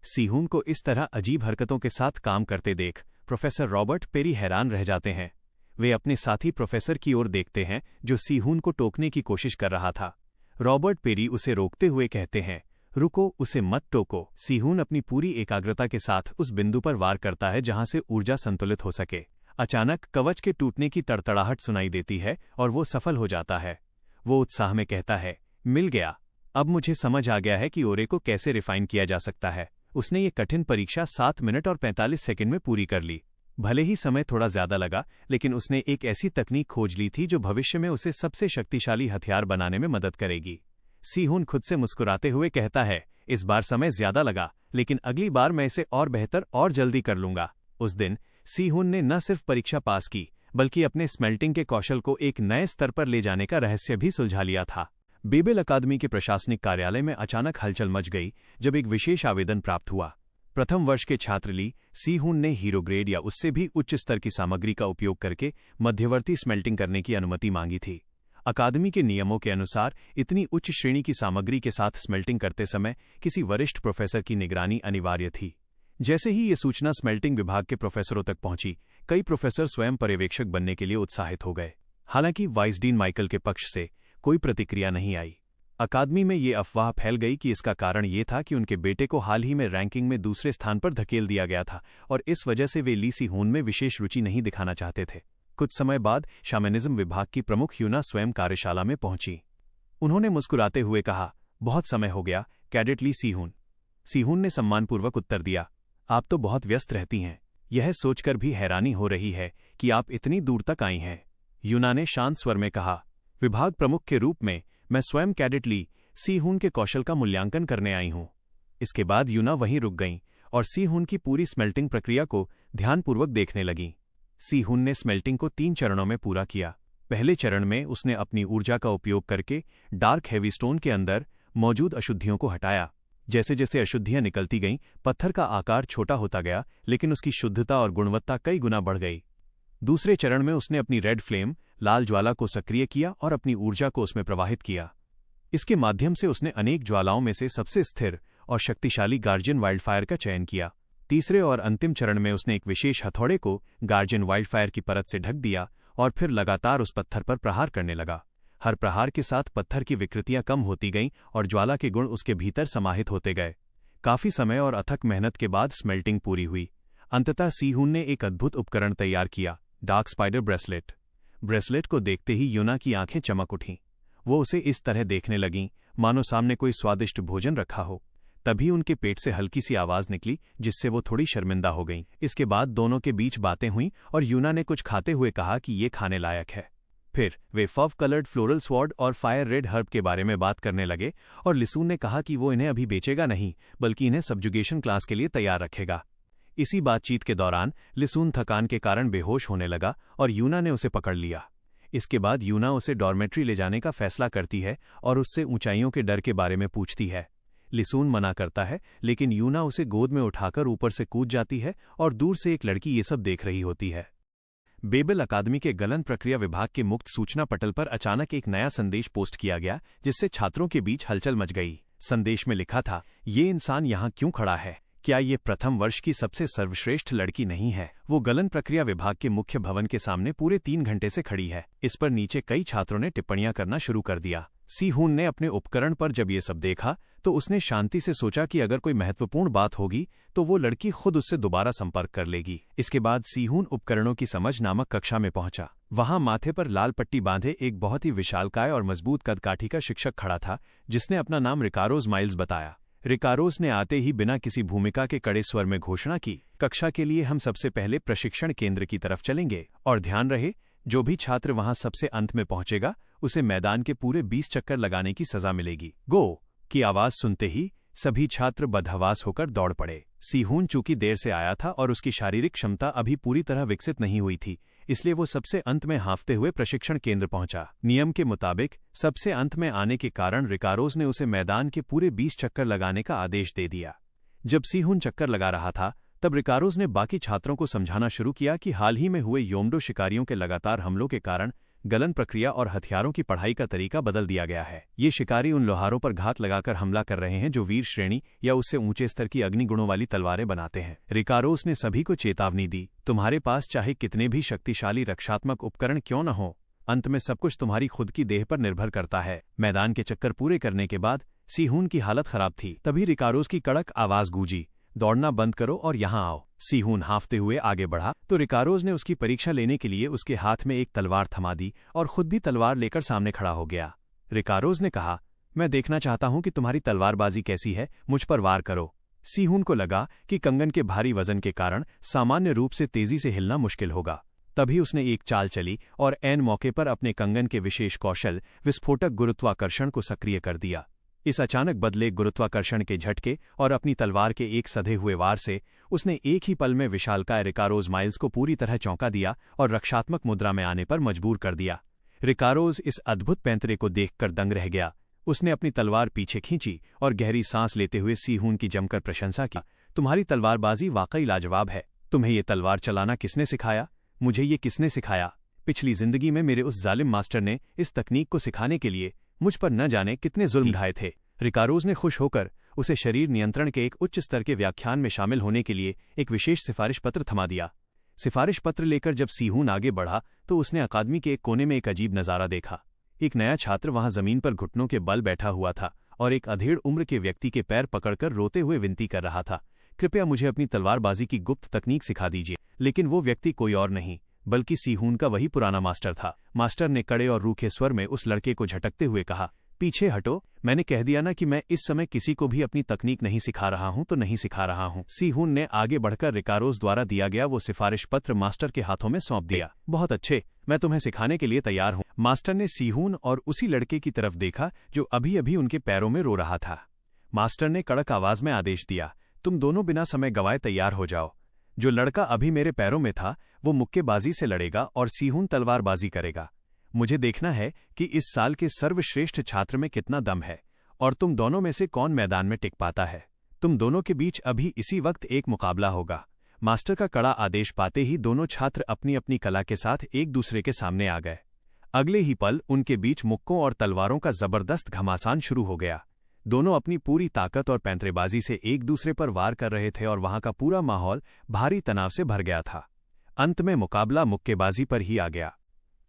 सीहून को इस तरह अजीब हरकतों के साथ काम करते देख प्रोफेसर रॉबर्ट पेरी हैरान रह जाते हैं। वे अपने साथी प्रोफेसर की ओर देखते हैं जो सीहून को टोकने की कोशिश कर रहा था। रॉबर्ट पेरी उसे रोकते हुए कहते हैं, रुको, उसे मत टोको। सीहून अपनी पूरी एकाग्रता के साथ उस बिंदु पर वार करता है जहां से ऊर्जा संतुलित हो सके। अचानक कवच के टूटने की तड़तड़ाहट सुनाई देती है और वो सफल हो जाता है। वो उत्साह में कहता है, मिल गया, अब मुझे समझ आ गया है कि ओरे को कैसे रिफाइन किया जा सकता है। उसने ये कठिन परीक्षा 7 मिनट और 45 सेकंड में पूरी कर ली। भले ही समय थोड़ा ज्यादा लगा, लेकिन उसने एक ऐसी तकनीक खोज ली थी जो भविष्य में उसे सबसे शक्तिशाली हथियार बनाने में मदद करेगी। सीहून खुद से मुस्कुराते हुए कहता है, इस बार समय ज्यादा लगा, लेकिन अगली बार मैं इसे और बेहतर और जल्दी कर लूंगा। उस दिन सीहून ने न सिर्फ परीक्षा पास की, बल्कि अपने स्मेल्टिंग के कौशल को एक नए स्तर पर ले जाने का रहस्य भी सुलझा लिया था। बेबेल अकादमी के प्रशासनिक कार्यालय में अचानक हलचल मच गई जब एक विशेष आवेदन प्राप्त हुआ। प्रथम वर्ष के छात्र ली सीहून ने हीरो ग्रेड या उससे भी उच्च स्तर की सामग्री का उपयोग करके मध्यवर्ती स्मेल्टिंग करने की अनुमति मांगी थी। अकादमी के नियमों के अनुसार इतनी उच्च श्रेणी की सामग्री के साथ स्मेल्टिंग करते समय किसी वरिष्ठ प्रोफेसर की निगरानी अनिवार्य थी। जैसे ही ये सूचना स्मेल्टिंग विभाग के प्रोफेसरों तक पहुंची, कई प्रोफेसर स्वयं पर्यवेक्षक बनने के लिए उत्साहित हो गए। हालांकि वाइसडीन माइकल के पक्ष से कोई प्रतिक्रिया नहीं आई। अकादमी में ये अफवाह फैल गई कि इसका कारण ये था कि उनके बेटे को हाल ही में रैंकिंग में दूसरे स्थान पर धकेल दिया गया था और इस वजह से वे ली सीहून में विशेष रुचि नहीं दिखाना चाहते थे। कुछ समय बाद शैमनिज्म विभाग की प्रमुख यूना स्वयं कार्यशाला में पहुंची। उन्होंने मुस्कुराते हुए कहा, बहुत समय हो गया कैडेट ली सीहून। सीहून ने सम्मानपूर्वक उत्तर दिया, आप तो बहुत व्यस्त रहती हैं, यह सोचकर भी हैरानी हो रही है कि आप इतनी दूर तक आई हैं। यूना ने शांत स्वर में कहा, विभाग प्रमुख के रूप में मैं स्वयं कैडेट ली सीहून के कौशल का मूल्यांकन करने आई हूं। इसके बाद यूना वहीं रुक गईं और सीहून की पूरी स्मेल्टिंग प्रक्रिया को ध्यानपूर्वक देखने लगीं। सीहून ने स्मेल्टिंग को 3 चरणों में पूरा किया। पहले चरण में उसने अपनी ऊर्जा का उपयोग करके डार्क हेवी स्टोन के अंदर मौजूद अशुद्धियों को हटाया। जैसे जैसे अशुद्धियां निकलती गईं, पत्थर का आकार छोटा होता गया, लेकिन उसकी शुद्धता और गुणवत्ता कई गुना बढ़ गई। दूसरे चरण में उसने अपनी रेड फ्लेम लाल ज्वाला को सक्रिय किया और अपनी ऊर्जा को उसमें प्रवाहित किया। इसके माध्यम से उसने अनेक ज्वालाओं में से सबसे स्थिर और शक्तिशाली गार्जियन वाइल्डफायर का चयन किया। तीसरे और अंतिम चरण में उसने एक विशेष हथौड़े को गार्जियन वाइल्डफायर की परत से ढक दिया और फिर लगातार उस पत्थर पर प्रहार करने लगा। हर प्रहार के साथ पत्थर की विकृतियां कम होती गईं और ज्वाला के गुण उसके भीतर समाहित होते गए। काफी समय और अथक मेहनत के बाद स्मेल्टिंग पूरी हुई। अंततः सीहून ने एक अद्भुत उपकरण तैयार किया, डार्क स्पाइडर ब्रेसलेट। ब्रेसलेट को देखते ही यूना की आंखें चमक उठीं। वो उसे इस तरह देखने लगीं मानो सामने कोई स्वादिष्ट भोजन रखा हो। तभी उनके पेट से हल्की सी आवाज निकली जिससे वो थोड़ी शर्मिंदा हो गईं। इसके बाद दोनों के बीच बातें हुईं और यूना ने कुछ खाते हुए कहा कि ये खाने लायक है। फिर वे फव कलर्ड फ्लोरल स्वॉर्ड और फायर रेड हर्ब के बारे में बात करने लगे और लिसून ने कहा कि वो इन्हें अभी बेचेगा नहीं, बल्कि इन्हें सब्जुगेशन क्लास के लिए तैयार रखेगा। इसी बातचीत के दौरान लिसून थकान के कारण बेहोश होने लगा और यूना ने उसे पकड़ लिया। इसके बाद यूना उसे डॉर्मेट्री ले जाने का फैसला करती है और उससे ऊंचाइयों के डर के बारे में पूछती है। लिसून मना करता है, लेकिन यूना उसे गोद में उठाकर ऊपर से कूद जाती है और दूर से एक लड़की ये सब देख रही होती है। बेबल अकादमी के गलन प्रक्रिया विभाग के मुक्त सूचना पटल पर अचानक एक नया संदेश पोस्ट किया गया, जिससे छात्रों के बीच हलचल मच गई। संदेश में लिखा था, ये इंसान यहाँ क्यों खड़ा है? क्या ये प्रथम वर्ष की सबसे सर्वश्रेष्ठ लड़की नहीं है? वो गलन प्रक्रिया विभाग के मुख्य भवन के सामने पूरे 3 घंटे से खड़ी है। इस पर नीचे कई छात्रों ने टिप्पणियां करना शुरू कर दिया। सीहून ने अपने उपकरण पर जब ये सब देखा तो उसने शांति से सोचा कि अगर कोई महत्वपूर्ण बात होगी तो वो लड़की खुद उससे दोबारा संपर्क कर लेगी। इसके बाद सीहून उपकरणों की समझ नामक कक्षा में पहुंचा। वहां माथे पर लाल पट्टी बांधे एक बहुत ही विशालकाय और मजबूत कदकाठी का शिक्षक खड़ा था, जिसने अपना नाम रिकारोज माइल्स बताया। रिकारोज ने आते ही बिना किसी भूमिका के कड़े स्वर में घोषणा की, कक्षा के लिए हम सबसे पहले प्रशिक्षण केंद्र की तरफ चलेंगे, और ध्यान रहे, जो भी छात्र वहां सबसे अंत में पहुंचेगा उसे मैदान के पूरे 20 चक्कर लगाने की सजा मिलेगी। गो की आवाज सुनते ही सभी छात्र बदहवास होकर दौड़ पड़े। सीहून चूंकि देर से आया था और उसकी शारीरिक क्षमता अभी पूरी तरह विकसित नहीं हुई थी, इसलिए वो सबसे अंत में हांफते हुए प्रशिक्षण केंद्र पहुंचा। नियम के मुताबिक सबसे अंत में आने के कारण रिकारोज ने उसे मैदान के पूरे 20 चक्कर लगाने का आदेश दे दिया। जब सीहून चक्कर लगा रहा था तब रिकारोज ने बाकी छात्रों को समझाना शुरू किया कि हाल ही में हुए योमडो शिकारियों के लगातार हमलों के कारण गलन प्रक्रिया और हथियारों की पढ़ाई का तरीका बदल दिया गया है। ये शिकारी उन लोहारों पर घात लगाकर हमला कर रहे हैं जो वीर श्रेणी या उससे ऊंचे स्तर की अग्निगुणों वाली तलवारें बनाते हैं। रिकारोस ने सभी को चेतावनी दी, तुम्हारे पास चाहे कितने भी शक्तिशाली रक्षात्मक उपकरण क्यों न हो, अंत में सब कुछ तुम्हारी खुद की देह पर निर्भर करता है। मैदान के चक्कर पूरे करने के बाद सीहून की हालत खराब थी। तभी रिकारोस की कड़क आवाज गूंजी, दौड़ना बंद करो और यहाँ आओ। सीहून हांफते हुए आगे बढ़ा तो रिकारोज ने उसकी परीक्षा लेने के लिए उसके हाथ में एक तलवार थमा दी और खुद भी तलवार लेकर सामने खड़ा हो गया। रिकारोज ने कहा, मैं देखना चाहता हूं कि तुम्हारी तलवारबाजी कैसी है, मुझ पर वार करो। सीहून को लगा कि कंगन के भारी वजन के कारण सामान्य रूप से तेजी से हिलना मुश्किल होगा। तभी उसने एक चाल चली और ऐन मौके पर अपने कंगन के विशेष कौशल विस्फोटक गुरुत्वाकर्षण को सक्रिय कर दिया। इस अचानक बदले गुरुत्वाकर्षण के झटके और अपनी तलवार के एक सधे हुए वार से उसने एक ही पल में विशालकाय रिकारोज माइल्स को पूरी तरह चौंका दिया और रक्षात्मक मुद्रा में आने पर मजबूर कर दिया। रिकारोज इस अद्भुत पैंतरे को देखकर दंग रह गया। उसने अपनी तलवार पीछे खींची और गहरी सांस लेते हुए सीहून की जमकर प्रशंसा की, तुम्हारी तलवारबाजी वाकई लाजवाब है। तुम्हें ये तलवार चलाना किसने सिखाया? मुझे ये किसने सिखाया? पिछली जिंदगी में मेरे उस जालिम मास्टर ने इस तकनीक को सिखाने के लिए मुझ पर न जाने कितने जुल्म ढाए थे। रिकारोज ने खुश होकर उसे शरीर नियंत्रण के एक उच्च स्तर के व्याख्यान में शामिल होने के लिए एक विशेष सिफारिश पत्र थमा दिया। सिफारिश पत्र लेकर जब सीहून आगे बढ़ा तो उसने अकादमी के एक कोने में एक अजीब नज़ारा देखा। एक नया छात्र वहां जमीन पर घुटनों के बल बैठा हुआ था और एक अधेड़ उम्र के व्यक्ति के पैर पकड़कर रोते हुए विनती कर रहा था, कृपया मुझे अपनी तलवारबाजी की गुप्त तकनीक सिखा दीजिए। लेकिन वो व्यक्ति कोई और नहीं बल्कि सीहून का वही पुराना मास्टर था। मास्टर ने कड़े और रूखे स्वर में उस लड़के को झटकते हुए कहा, पीछे हटो, मैंने कह दिया ना कि मैं इस समय किसी को भी अपनी तकनीक नहीं सिखा रहा हूं तो नहीं सिखा रहा हूं। सीहून ने आगे बढ़कर रिकारोज द्वारा दिया गया वो सिफारिश पत्र मास्टर के हाथों में सौंप दिया। बहुत अच्छे, मैं तुम्हें सिखाने के लिए तैयार हूं। मास्टर ने सीहून और उसी लड़के की तरफ देखा जो अभी अभी उनके पैरों में रो रहा था। मास्टर ने कड़क आवाज में आदेश दिया, तुम दोनों बिना समय गंवाए तैयार हो जाओ। जो लड़का अभी मेरे पैरों में था वो मुक्केबाजी से लड़ेगा और सीहून तलवारबाजी करेगा। मुझे देखना है कि इस साल के सर्वश्रेष्ठ छात्र में कितना दम है और तुम दोनों में से कौन मैदान में टिक पाता है। तुम दोनों के बीच अभी इसी वक्त एक मुकाबला होगा। मास्टर का कड़ा आदेश पाते ही दोनों छात्र अपनी अपनी कला के साथ एक दूसरे के सामने आ गए। अगले ही पल उनके बीच मुक्कों और तलवारों का जबरदस्त घमासान शुरू हो गया। दोनों अपनी पूरी ताकत और पैंतरेबाजी से एक दूसरे पर वार कर रहे थे और वहां का पूरा माहौल भारी तनाव से भर गया था। अंत में मुकाबला मुक्केबाजी पर ही आ गया।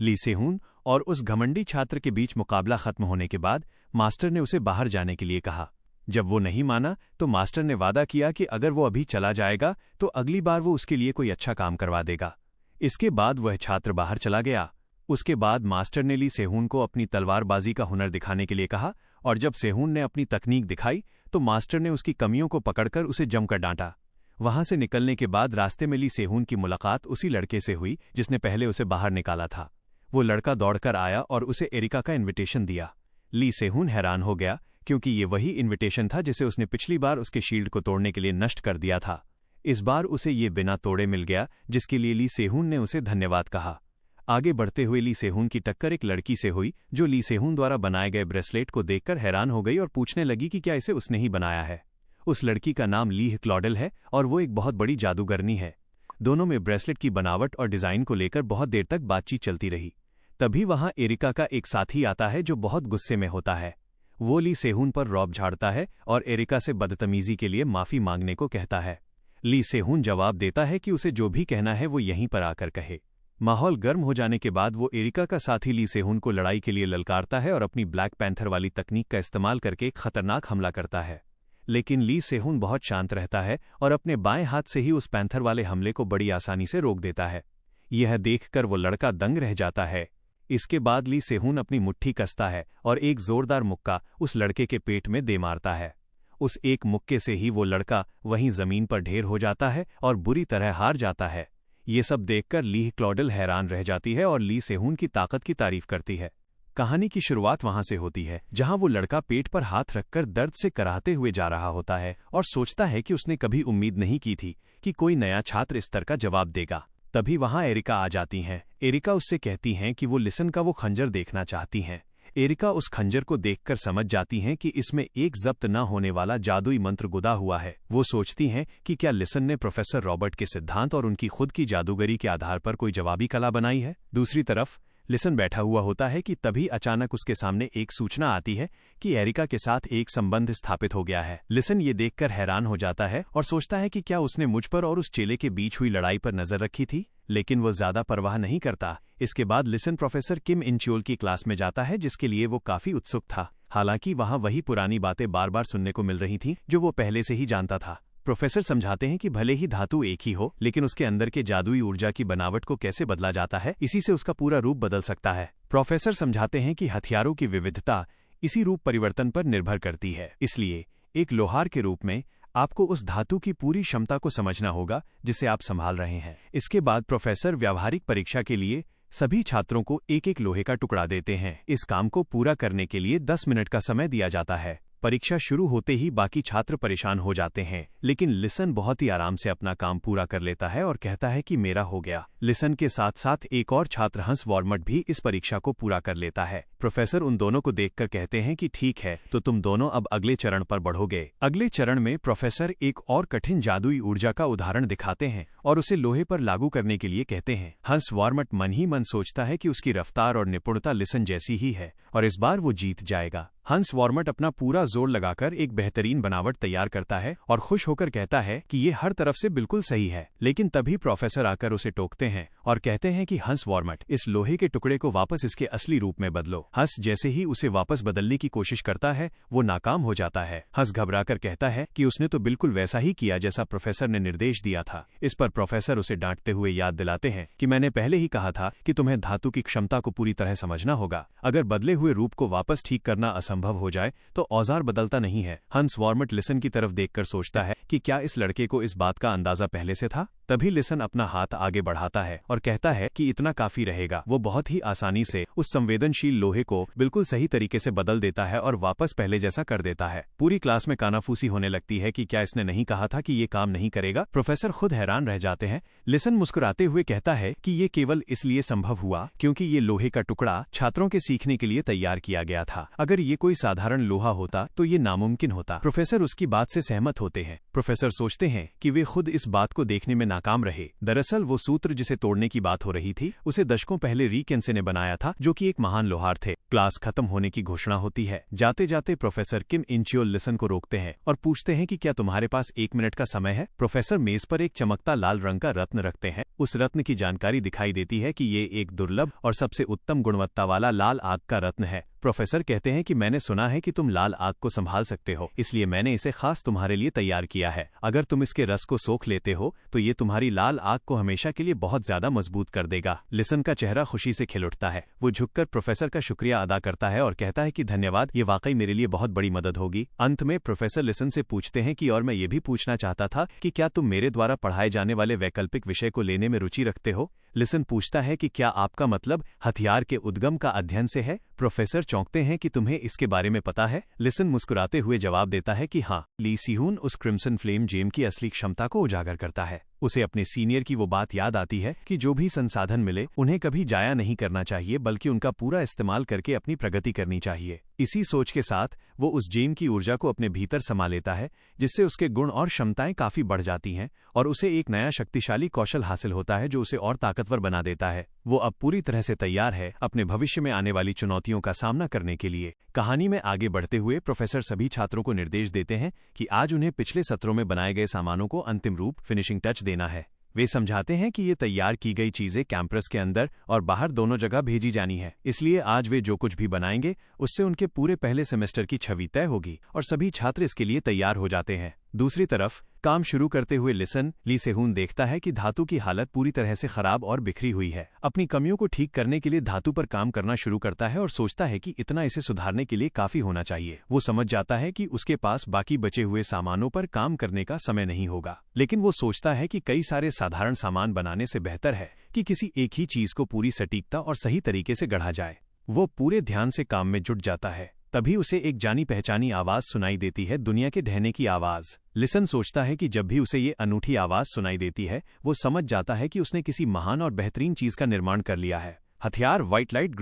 ली सेहून और उस घमंडी छात्र के बीच मुकाबला खत्म होने के बाद मास्टर ने उसे बाहर जाने के लिए कहा। जब वो नहीं माना तो मास्टर ने वादा किया कि अगर वो अभी चला जाएगा तो अगली बार वो उसके लिए कोई अच्छा काम करवा देगा। इसके बाद वह छात्र बाहर चला गया। उसके बाद मास्टर ने ली सेहून को अपनी तलवारबाजी का हुनर दिखाने के लिए कहा और जब सेहून ने अपनी तकनीक दिखाई तो मास्टर ने उसकी कमियों को पकड़कर उसे जमकर डांटा। वहां से निकलने के बाद रास्ते में ली सेहून की मुलाकात उसी लड़के से हुई जिसने पहले उसे बाहर निकाला था। वो लड़का दौड़कर आया और उसे एरिका का इनविटेशन दिया। ली सेहून हैरान हो गया क्योंकि ये वही इनविटेशन था जिसे उसने पिछली बार उसके शील्ड को तोड़ने के लिए नष्ट कर दिया था। इस बार उसे ये बिना तोड़े मिल गया, जिसके लिए ली सेहून ने उसे धन्यवाद कहा। आगे बढ़ते हुए ली सेहून की टक्कर एक लड़की से हुई जो ली सेहून द्वारा बनाए गए ब्रेसलेट को देखकर हैरान हो गई और पूछने लगी कि क्या इसे उसने ही बनाया है। उस लड़की का नाम लीह क्लॉडेल है और वो एक बहुत बड़ी जादूगरनी है। दोनों में ब्रेसलेट की बनावट और डिज़ाइन को लेकर बहुत देर तक बातचीत चलती रही। तभी वहां एरिका का एक साथी आता है जो बहुत गुस्से में होता है। वो ली सेहून पर रौब झाड़ता है और एरिका से बदतमीजी के लिए माफ़ी मांगने को कहता है। ली सेहून जवाब देता है कि उसे जो भी कहना है वो यहीं पर आकर कहे। माहौल गर्म हो जाने के बाद वो एरिका का साथी ली सेहून को लड़ाई के लिए ललकारता है और अपनी ब्लैक पैंथर वाली तकनीक का इस्तेमाल करके एक खतरनाक हमला करता है। लेकिन ली सेहून बहुत शांत रहता है और अपने बाएं हाथ से ही उस पैंथर वाले हमले को बड़ी आसानी से रोक देता है। यह देखकर वो लड़का दंग रह जाता है। इसके बाद ली सेहून अपनी मुट्ठी कसता है और एक जोरदार मुक्का उस लड़के के पेट में दे मारता है। उस एक मुक्के से ही वो लड़का वहीं जमीन पर ढेर हो जाता है और बुरी तरह हार जाता है। ये सब देखकर ली क्लॉडेल हैरान रह जाती है और ली सेहून की ताकत की तारीफ करती है। कहानी की शुरुआत वहां से होती है जहां वो लड़का पेट पर हाथ रखकर दर्द से कराहते हुए जा रहा होता है और सोचता है कि उसने कभी उम्मीद नहीं की थी कि कोई नया छात्र इस तरह का जवाब देगा। तभी वहां एरिका आ जाती हैं। एरिका उससे कहती हैं कि वो लिसन का वो खंजर देखना चाहती हैं। एरिका उस खंजर को देखकर समझ जाती हैं कि इसमें एक जब्त न होने वाला जादुई मंत्र गुदा हुआ है। वो सोचती हैं कि क्या लिसन ने प्रोफेसर रॉबर्ट के सिद्धांत और उनकी खुद की जादूगरी के आधार पर कोई जवाबी कला बनाई है। दूसरी तरफ लिसन बैठा हुआ होता है कि तभी अचानक उसके सामने एक सूचना आती है कि एरिका के साथ एक संबंध स्थापित हो गया है। लिसन ये देखकर हैरान हो जाता है और सोचता है कि क्या उसने मुझ पर और उस चेले के बीच हुई लड़ाई पर नजर रखी थी, लेकिन वो ज्यादा परवाह नहीं करता। इसके बाद लिसन प्रोफेसर किम इंच्योल की क्लास में जाता है जिसके लिए वो काफी उत्सुक था। हालांकि वहां वही पुरानी बातें बार बार सुनने को मिल रही थीं जो वो पहले से ही जानता था। प्रोफेसर समझाते हैं कि भले ही धातु एक ही हो, लेकिन उसके अंदर के जादुई ऊर्जा की बनावट को कैसे बदला जाता है, इसी से उसका पूरा रूप बदल सकता है। प्रोफेसर समझाते हैं कि हथियारों की विविधता इसी रूप परिवर्तन पर निर्भर करती है। इसलिए एक लोहार के रूप में आपको उस धातु की पूरी क्षमता को समझना होगा जिसे आप संभाल रहे हैं। इसके बाद प्रोफेसर व्यावहारिक परीक्षा के लिए सभी छात्रों को एक एक लोहे का टुकड़ा देते हैं। इस काम को पूरा करने के लिए 10 मिनट का समय दिया जाता है। परीक्षा शुरू होते ही बाकी छात्र परेशान हो जाते हैं, लेकिन लिसन बहुत ही आराम से अपना काम पूरा कर लेता है और कहता है कि मेरा हो गया। लिसन के साथ साथ एक और छात्र हंस वॉर्मट भी इस परीक्षा को पूरा कर लेता है। प्रोफेसर उन दोनों को देखकर कहते हैं कि ठीक है, तो तुम दोनों अब अगले चरण पर बढ़ोगे। अगले चरण में प्रोफेसर एक और कठिन जादुई ऊर्जा का उदाहरण दिखाते हैं और उसे लोहे पर लागू करने के लिए कहते हैं। हंस वॉर्मट मन ही मन सोचता है कि उसकी रफ्तार और निपुणता लिसन जैसी ही है और इस बार वो जीत जाएगा। हंस वॉर्मट अपना पूरा जोर लगाकर एक बेहतरीन बनावट तैयार करता है और खुश होकर कहता है कि ये हर तरफ से बिल्कुल सही है। लेकिन तभी प्रोफेसर आकर उसे टोकते हैं और कहते हैं कि हंस वॉर्मट, इस लोहे के टुकड़े को वापस इसके असली रूप में बदलो। हंस जैसे ही उसे वापस बदलने की कोशिश करता है, वो नाकाम हो जाता है। हंस घबराकर कहता है कि उसने तो बिल्कुल वैसा ही किया जैसा प्रोफेसर ने निर्देश दिया था। इस पर प्रोफेसर उसे डांटते हुए याद दिलाते हैं कि मैंने पहले ही कहा था कि तुम्हें धातु की क्षमता को पूरी तरह समझना होगा। अगर बदले हुए रूप को वापस ठीक करना असंभव हो जाए तो औजार बदलता नहीं है। हंस वॉर्मट लिसन की तरफ देखकर सोचता है कि क्या इस लड़के को इस बात का अंदाजा पहले से था। तभी लिसन अपना हाथ आगे बढ़ाता है और कहता है कि इतना काफी रहेगा। वो बहुत ही आसानी से उस संवेदनशील लोहे को बिल्कुल सही तरीके से बदल देता है और वापस पहले जैसा कर देता है। पूरी क्लास में कानाफूसी होने लगती है कि क्या इसने नहीं कहा था कि ये काम नहीं करेगा। प्रोफेसर खुद हैरान रह जाते हैं। लिसन मुस्कुराते हुए कहता है कि ये केवल इसलिए संभव हुआ क्योंकि ये लोहे का टुकड़ा छात्रों के सीखने के लिए तैयार किया गया था। अगर ये कोई साधारण लोहा होता तो ये नामुमकिन होता। प्रोफेसर उसकी बात से सहमत होते हैं। प्रोफेसर सोचते हैं कि वे खुद इस बात को देखने में नाकाम रहे। दरअसल वो सूत्र जिसे तोड़ने की बात हो रही थी उसे दशकों पहले री केन्से ने बनाया था, जो कि एक महान लोहार थे। क्लास खत्म होने की घोषणा होती है। जाते जाते प्रोफेसर किम इंच्योल लिसन को रोकते हैं और पूछते हैं कि क्या तुम्हारे पास 1 मिनट का समय है। प्रोफेसर मेज पर एक चमकता लाल रंग का रत्न रखते हैं। उस रत्न की जानकारी दिखाई देती है कि ये एक दुर्लभ और सबसे उत्तम गुणवत्ता वाला लाल आग का रत्न है। प्रोफेसर कहते हैं कि मैंने सुना है कि तुम लाल आग को संभाल सकते हो, इसलिए मैंने इसे खास तुम्हारे लिए तैयार किया है। अगर तुम इसके रस को सोख लेते हो तो ये तुम्हारी लाल आग को हमेशा के लिए बहुत ज्यादा मजबूत कर देगा। लिसन का चेहरा खुशी से खिल उठता है। वो झुककर प्रोफेसर का शुक्रिया अदा करता है और कहता है कि धन्यवाद, ये वाकई मेरे लिए बहुत बड़ी मदद होगी। अंत में प्रोफेसर लिसन से पूछते हैं कि और मैं ये भी पूछना चाहता था कि क्या तुम मेरे द्वारा पढ़ाए जाने वाले वैकल्पिक विषय को लेने में रुचि रखते हो। लिसन पूछता है कि क्या आपका मतलब हथियार के उद्गम का अध्ययन से है। प्रोफेसर चौंकते हैं कि तुम्हें इसके बारे में पता है। लिसन मुस्कुराते हुए जवाब देता है कि हाँ। ली सेहून उस क्रिम्सन फ्लेम जेम की असली क्षमता को उजागर करता है। उसे अपने सीनियर की वो बात याद आती है कि जो भी संसाधन मिले उन्हें कभी जाया नहीं करना चाहिए, बल्कि उनका पूरा इस्तेमाल करके अपनी प्रगति करनी चाहिए। इसी सोच के साथ वो उस जेम की ऊर्जा को अपने भीतर समा लेता है, जिससे उसके गुण और क्षमताएं काफी बढ़ जाती हैं और उसे एक नया शक्तिशाली कौशल हासिल होता है जो उसे और ताकतवर बना देता है। वो अब पूरी तरह से तैयार है अपने भविष्य में आने वाली चुनौतियों का सामना करने के लिए। कहानी में आगे बढ़ते हुए प्रोफेसर सभी छात्रों को निर्देश देते हैं कि आज उन्हें पिछले सत्रों में बनाए गए सामानों को अंतिम रूप फिनिशिंग टच देना है। वे समझाते हैं कि ये तैयार की गई चीजें कैंपस के अंदर और बाहर दोनों जगह भेजी जानी है, इसलिए आज वे जो कुछ भी बनाएंगे उससे उनके पूरे पहले सेमेस्टर की छवि तय होगी और सभी छात्र इसके लिए तैयार हो जाते हैं। दूसरी तरफ काम शुरू करते हुए ली सेहून देखता है कि धातु की हालत पूरी तरह से खराब और बिखरी हुई है। अपनी कमियों को ठीक करने के लिए धातु पर काम करना शुरू करता है और सोचता है कि इतना इसे सुधारने के लिए काफी होना चाहिए। वो समझ जाता है कि उसके पास बाकी बचे हुए सामानों पर काम करने का समय नहीं होगा, लेकिन वो सोचता है कि कई सारे साधारण सामान बनाने से बेहतर है कि किसी एक ही चीज को पूरी सटीकता और सही तरीके से गढ़ा जाए। वो पूरे ध्यान से काम में जुट जाता है। तभी उसे एक जानी पहचानी आवाज सुनाई देती है, दुनिया के ढहने की आवाज। लिसन सोचता है कि जब भी उसे ये अनूठी आवाज सुनाई देती है वो समझ जाता है कि उसने किसी महान और बेहतरीन चीज का निर्माण कर लिया है। हथियार व्हाइट लाइट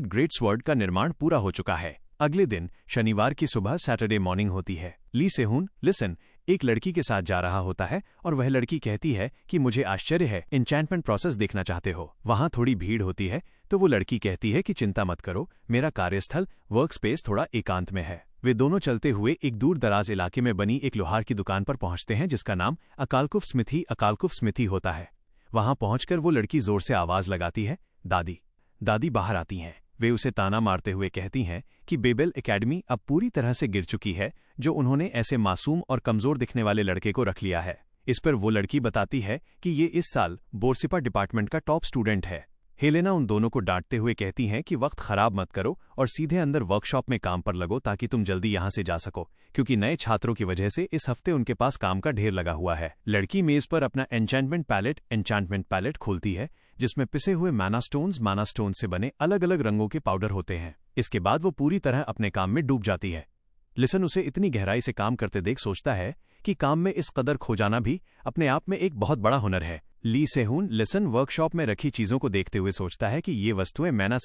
ग्रेट स्वॉर्ड का निर्माण पूरा हो चुका है। अगले दिन शनिवार की सुबह सैटरडे मॉर्निंग होती है। ली सेहून लिसन एक लड़की के साथ जा रहा होता है और वह लड़की कहती है कि मुझे आश्चर्य है, एन्चेंटमेंट प्रोसेस देखना चाहते हो। वहां थोड़ी भीड़ होती है तो वो लड़की कहती है कि चिंता मत करो, मेरा कार्यस्थल वर्क स्पेस थोड़ा एकांत में है। वे दोनों चलते हुए एक दूर दराज इलाके में बनी एक लोहार की दुकान पर पहुंचते हैं जिसका नाम अकालकुफ स्मिथी होता है। वहां पहुंचकर वो लड़की जोर से आवाज लगाती है, दादी। दादी बाहर आती हैं। वे उसे ताना मारते हुए कहती हैं कि बेबेल एकेडमी अब पूरी तरह से गिर चुकी है, जो उन्होंने ऐसे मासूम और कमजोर दिखने वाले लड़के को रख लिया है। इस पर वो लड़की बताती है कि ये इस साल बोर्सिपा डिपार्टमेंट का टॉप स्टूडेंट है। हेलेना उन दोनों को डांटते हुए कहती हैं कि वक्त खराब मत करो और सीधे अंदर वर्कशॉप में काम पर लगो ताकि तुम जल्दी यहां से जा सको, क्योंकि नए छात्रों की वजह से इस हफ्ते उनके पास काम का ढेर लगा हुआ है। लड़की मेज पर अपना एन्चेंटमेंट पैलेट खोलती है जिसमें पिसे हुए माना स्टोन से बने अलग अलग रंगों के पाउडर होते हैं। इसके बाद वो पूरी तरह अपने काम में डूब जाती है। लिसन उसे इतनी गहराई से काम करते देख सोचता है कि काम में इस कदर खो जाना भी अपने आप में एक बहुत बड़ा हुनर है। ली सेहून लिसन वर्कशॉप में रखी चीजों को देखते हुए सोचता है कि ये वस्तुएं माना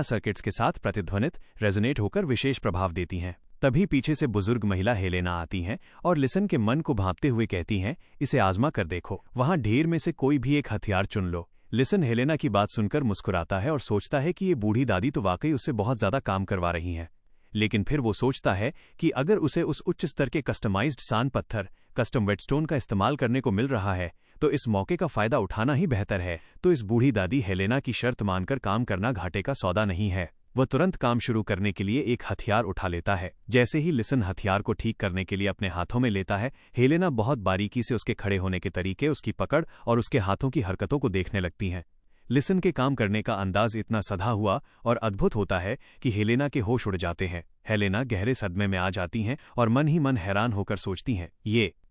सर्किट्स के साथ प्रतिध्वनित रेजोनेट होकर विशेष प्रभाव देती हैं। तभी पीछे से बुजुर्ग महिला हेलेना आती हैं और लिसन के मन को भांपते हुए कहती हैं, इसे आजमा कर देखो, वहां ढेर में से कोई भी एक हथियार चुन लो। लिसन हेलेना की बात सुनकर मुस्कुराता है और सोचता है कि ये बूढ़ी दादी तो वाकई उससे बहुत ज्यादा काम करवा रही हैं। लेकिन फिर वो सोचता है कि अगर उसे उस उच्च स्तर के कस्टमाइज्ड सान पत्थर कस्टम वेटस्टोन का इस्तेमाल करने को मिल रहा है तो इस मौके का फायदा उठाना ही बेहतर है। तो इस बूढ़ी दादी हेलेना की शर्त मानकर काम करना घाटे का सौदा नहीं है। वह तुरंत काम शुरू करने के लिए एक हथियार उठा लेता है। जैसे ही लिसन हथियार को ठीक करने के लिए अपने हाथों में लेता है, हेलेना बहुत बारीकी से उसके खड़े होने के तरीके, उसकी पकड़ और उसके हाथों की हरकतों को देखने लगती हैं। लिसन के काम करने का अंदाज इतना सधा हुआ और अद्भुत होता है कि हेलेना के होश उड़ जाते हैं। हेलेना गहरे सदमे में आ जाती हैं और मन ही मन हैरान होकर सोचती हैं,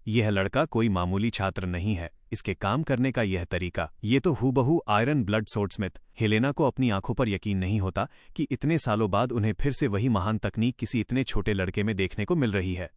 यह लड़का कोई मामूली छात्र नहीं है। इसके काम करने का यह तरीका, ये तो हूबहू आयरन ब्लड सोर्डस्मिथ। हेलेना को अपनी आंखों पर यकीन नहीं होता कि इतने सालों बाद उन्हें फिर से वही महान तकनीक किसी इतने छोटे लड़के में देखने को मिल रही है।